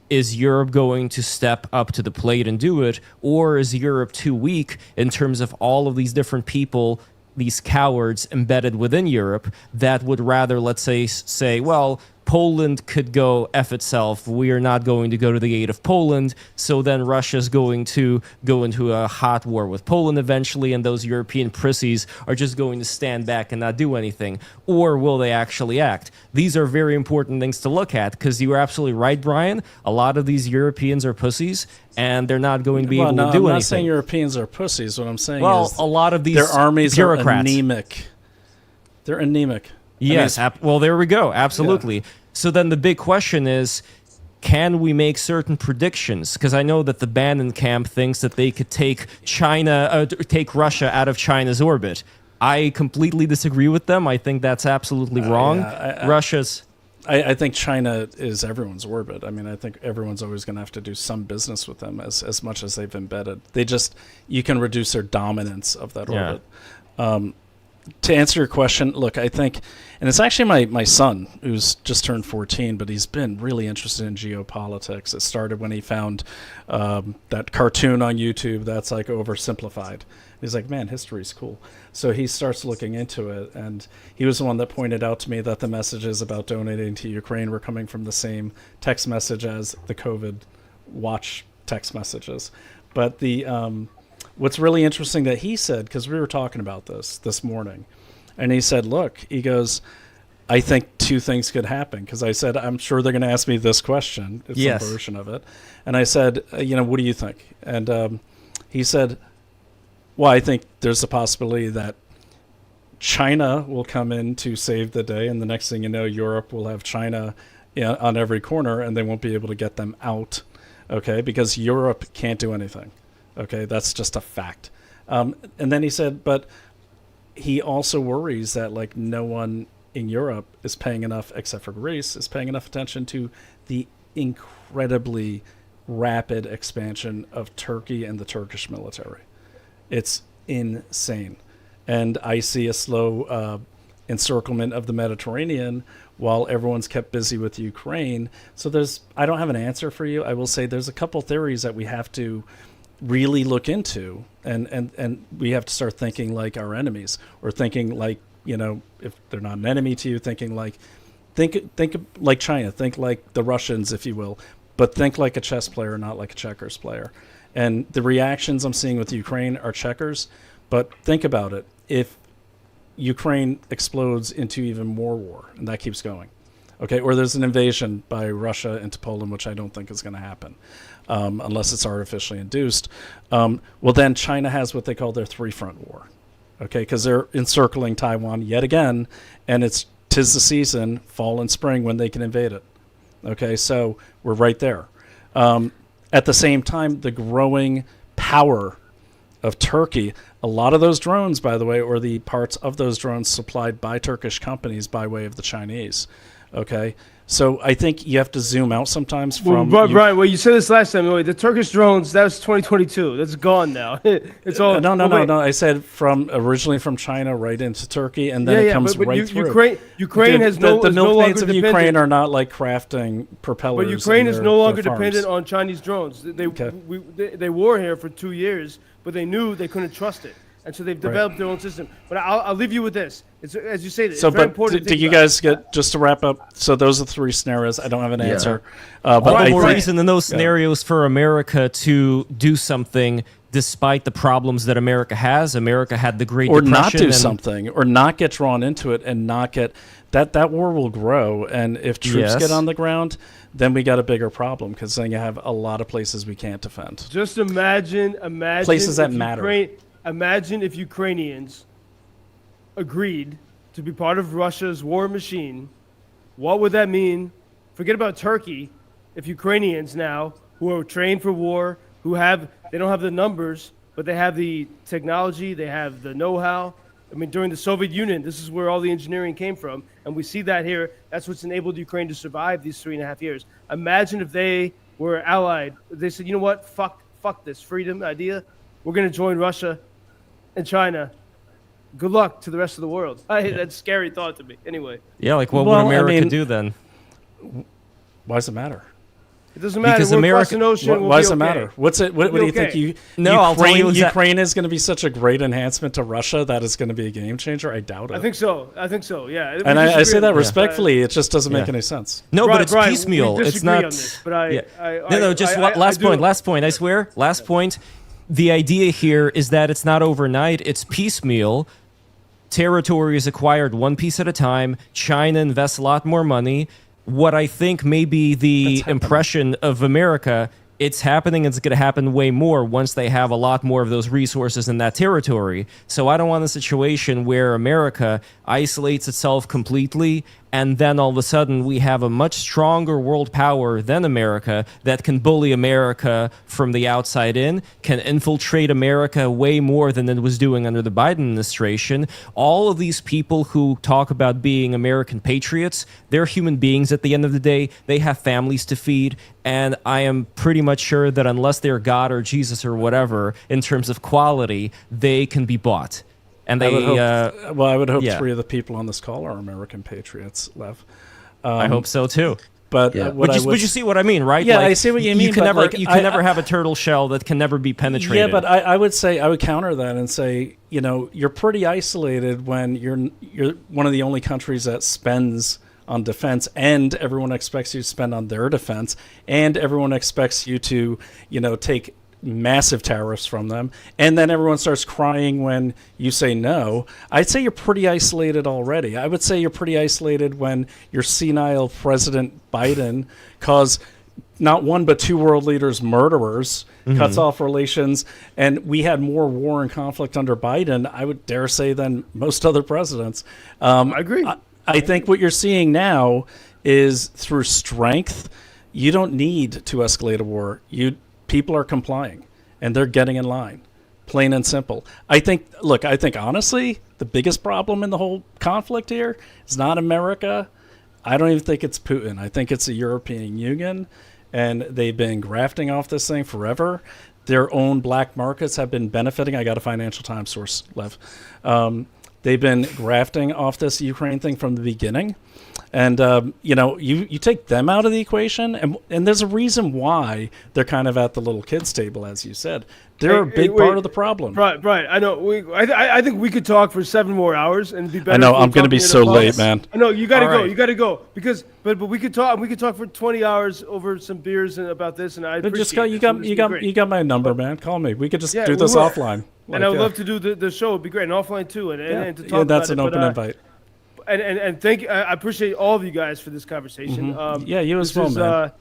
Is Europe going to step up to the plate and do it? Or is Europe too weak in terms of all of these different people, these cowards embedded within Europe, that would rather, let's say, well, Poland could go F itself. We are not going to go to the aid of Poland. So then Russia's going to go into a hot war with Poland eventually, and those European prissies are just going to stand back and not do anything. Or will they actually act? These are very important things to look at, because you are absolutely right, Brian. A lot of these Europeans are pussies, and they're not going to be able to do anything. I'm not saying Europeans are pussies. What I'm saying is a lot of these their armies bureaucrats are anemic. They're anemic. Yes, well, there we go. Absolutely. Yeah. So then the big question is, can we make certain predictions? Because I know that the Bannon camp thinks that they could take Russia out of China's orbit. I completely disagree with them. I think that's absolutely wrong. I think China is everyone's orbit. I mean, I think everyone's always going to have to do some business with them as much as they've embedded. You can reduce their dominance of that orbit. To answer your question, look, I think, and it's actually my son who's just turned 14, but he's been really interested in geopolitics. It started when he found that cartoon on YouTube that's like oversimplified. He's like, man, history's cool. So he starts looking into it, and he was the one that pointed out to me that the messages about donating to Ukraine were coming from the same text message as the COVID watch text messages. But what's really interesting that he said, because we were talking about this morning, and he said, look, he goes, I think two things could happen. Because I said, I'm sure they're going to ask me this question. It's some version of it. And I said, what do you think? And He said, well, I think there's a possibility that China will come in to save the day, and the next thing you know, Europe will have China on every corner, and they won't be able to get them out, okay, because Europe can't do anything, okay? That's just a fact. And then he said, but he also worries that, like, no one in Europe is paying enough, except for Greece, is paying enough attention to the incredibly rapid expansion of Turkey and the Turkish military. It's insane. And I see a slow encirclement of the Mediterranean while everyone's kept busy with Ukraine. So I don't have an answer for you. I will say there's a couple theories that we have to really look into, and we have to start thinking like our enemies, or thinking like, if they're not an enemy to you, think like China, think like the Russians, if you will, but think like a chess player, not like a checkers player. And the reactions I'm seeing with Ukraine are checkers, but think about it. If Ukraine explodes into even more war, and that keeps going, okay, or there's an invasion by Russia into Poland, which I don't think is going to happen, unless it's artificially induced, well, then China has what they call their three-front war, okay, because they're encircling Taiwan yet again, and tis the season, fall and spring, when they can invade it, okay, so we're right there. At the same time, the growing power of Turkey, a lot of those drones, by the way, or the parts of those drones supplied by Turkish companies by way of the Chinese. Okay, so I think you have to zoom out sometimes from. Well, Brian, well, you said this last time. Wait, the Turkish drones, that was 2022. That's gone now. It's all. No. I said originally from China right into Turkey, and then it comes but right through. Ukraine has no. The no longer milkmaids of dependent. Ukraine are not like crafting propellers. But Ukraine is no longer farms. dependent on Chinese drones. They were here for 2 years, but they knew they couldn't trust it. And so they've developed their own system. But I'll leave you with this. It's, as you say, it's very important. Do you guys get, just to wrap up, so those are the three scenarios. I don't have an answer. But All the more reason in those scenarios for America to do something despite the problems that America has. America had the Great Depression. Or not do something, or not get drawn into it, and not get... That war will grow, and if troops get on the ground, then we got a bigger problem, because then you have a lot of places we can't defend. Just imagine places that matter. Imagine if Ukrainians agreed to be part of Russia's war machine. What would that mean? Forget about Turkey. If Ukrainians now, who are trained for war, they don't have the numbers, but they have the technology, they have the know-how. I mean, during the Soviet Union, this is where all the engineering came from, and we see that here. That's what's enabled Ukraine to survive these 3.5 years. Imagine if they were allied. They said, you know what? Fuck this freedom idea. We're going to join Russia and China. Good luck to the rest of the world. That's a scary thought to me. Anyway. Yeah, like what would America do then? Why does it matter? It doesn't matter. Because We're across an ocean. Why does it matter? What do you think? Ukraine is going to be such a great enhancement to Russia that is going to be a game changer? I doubt it. I think so. Yeah. And I say that respectfully. It just doesn't make any sense. No, but it's piecemeal. It's not. On this, but last point. I swear. Last point. The idea here is that it's not overnight. It's piecemeal. Territory is acquired one piece at a time. China invests a lot more money. What I think may be the impression of America, it's happening. It's going to happen way more once they have a lot more of those resources in that territory. So I don't want a situation where America isolates itself completely, and then all of a sudden we have a much stronger world power than America that can bully America from the outside in, can infiltrate America way more than it was doing under the Biden administration. All of these people who talk about being American patriots, they're human beings at the end of the day. They have families to feed, and I am pretty much sure that unless they're God or Jesus or whatever, in terms of quality, they can be bought. And they, I would hope 3 of the people on this call are American patriots, Lev. I hope so too. But would you see what I mean, right? Yeah, I see what you mean. You can never have a turtle shell that can never be penetrated. Yeah, but I would counter that and say, you're pretty isolated when you're one of the only countries that spends on defense, and everyone expects you to spend on their defense, and everyone expects you to, take massive tariffs from them, and then everyone starts crying when you say no. I'd say you're pretty isolated already. I would say you're pretty isolated when your senile President Biden caused not one but two world leaders murderers, cuts off relations, and we had more war and conflict under Biden, I would dare say, than most other presidents. I agree. I think what you're seeing now is through strength. You don't need to escalate a war. People are complying, and they're getting in line, plain and simple. I think honestly, the biggest problem in the whole conflict here is not America. I don't even think it's Putin. I think it's the European Union, and they've been grafting off this thing forever. Their own black markets have been benefiting. I got a Financial Times source, Lev. They've been grafting off this Ukraine thing from the beginning. And, you take them out of the equation, and there's a reason why they're kind of at the little kids' table, as you said. They're a big part of the problem. Right. I know. I think we could talk for 7 more hours and be better. I know. I'm going to be so late, man. I know. You got to go. Right. You got to go but we could talk. We could talk for 20 hours over some beers and about this. And I appreciate You got my number, man. Call me. We could just do this will. offline. And I would love to do the show. It'd be great. And offline too. And to talk about that's it. an open invite. And thank you. I appreciate all of you guys for this conversation. You as well, man.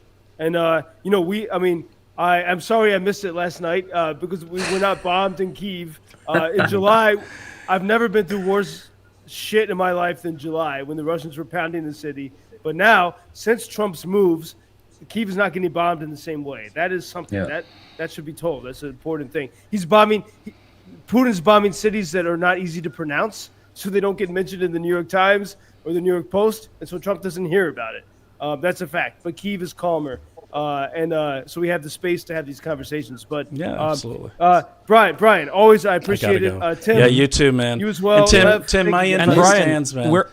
I'm sorry I missed it last night because we were not bombed in Kyiv. In July, I've never been through worse shit in my life than July when the Russians were pounding the city. But now, since Trump's moves, Kyiv is not getting bombed in the same way. That is something that should be told. That's an important thing. Putin's bombing cities that are not easy to pronounce, so they don't get mentioned in the New York Times or the New York Post, and so Trump doesn't hear about it. That's a fact. But Kyiv is calmer, so we have the space to have these conversations. But absolutely. Brian, always I appreciate it. Go. Tim, you too, man. You as well. And Tim, my invite stands, man.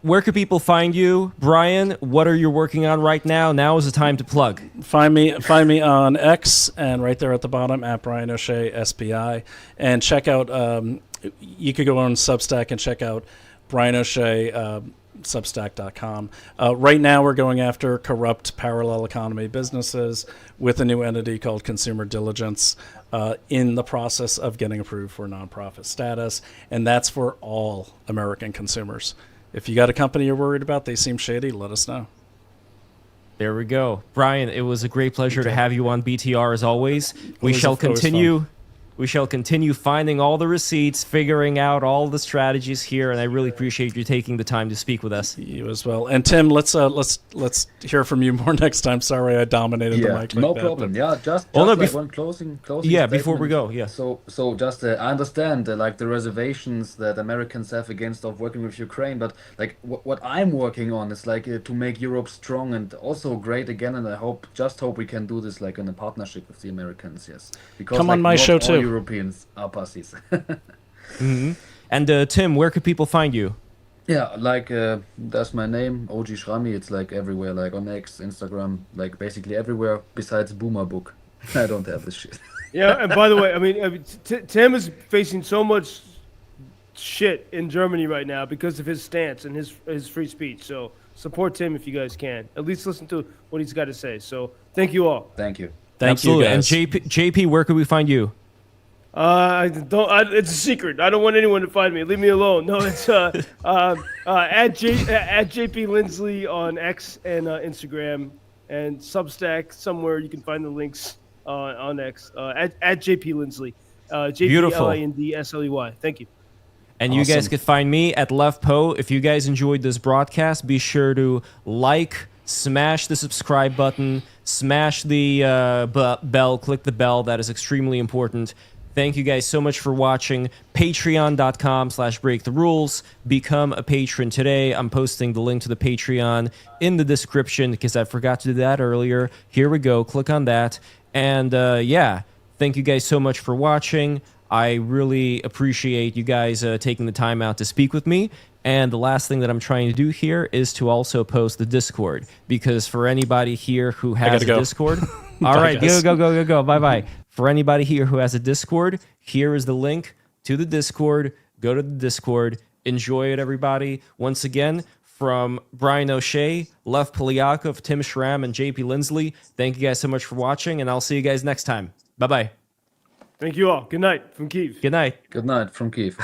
Where could people find you, Brian? What are you working on right now? Now is the time to plug. Find me on X, and right there at the bottom at Brian O'Shea SPI, and check out. You could go on Substack and check out Brian O'Shea, Substack.com. Right now, we're going after corrupt parallel economy businesses with a new entity called Consumer Diligence, in the process of getting approved for nonprofit status, and that's for all American consumers. If you got a company you're worried about, they seem shady, let us know. There we go. Brian, it was a great pleasure to have you on BTR as always. We shall continue finding all the receipts, figuring out all the strategies here, and I really appreciate you taking the time to speak with us. You as well. And Tim, let's hear from you more next time. Sorry I dominated the mic. No problem. Just one closing before we go. So just I understand the reservations that Americans have against of working with Ukraine, but what I'm working on is to make Europe strong and also great again, and I hope we can do this in a partnership with the Americans. Yes, because come on my show too. Europeans are pussies. And Tim, where could people find you? Yeah, that's my name, OG Shrami. It's everywhere, on X, Instagram, basically everywhere besides Boomer Book. I don't have this shit. Yeah, and by the way, Tim is facing so much shit in Germany right now because of his stance and his free speech. So support Tim if you guys can. At least listen to what he's got to say. So thank you all. Thank you. Thank you, guys. And JP, where could we find you? It's a secret. I don't want anyone to find me. Leave me alone. No, it's at JP Lindsley on X and Instagram, and Substack somewhere. You can find the links on X at JP Lindsley. JPLINDSLEY. Thank you. And you guys could find me at LeftPo. If you guys enjoyed this broadcast, be sure to smash the subscribe button, smash the bell, click the bell. That is extremely important. Thank you guys so much for watching. Patreon.com/breaktherules. Become a patron today. I'm posting the link to the Patreon in the description because I forgot to do that earlier. Here we go. Click on that. And thank you guys so much for watching. I really appreciate you guys taking the time out to speak with me. And the last thing that I'm trying to do here is to also post the Discord, because for anybody here who has a Discord, all right, go. Bye. For anybody here who has a Discord, here is the link to the Discord. Go to the Discord. Enjoy it, everybody. Once again, from Brian O'Shea, Lev Polyakov, Tim Schramm, and JP Lindsley, thank you guys so much for watching, and I'll see you guys next time. Bye-bye. Thank you all. Good night from Kyiv. Good night. Good night from Kyiv.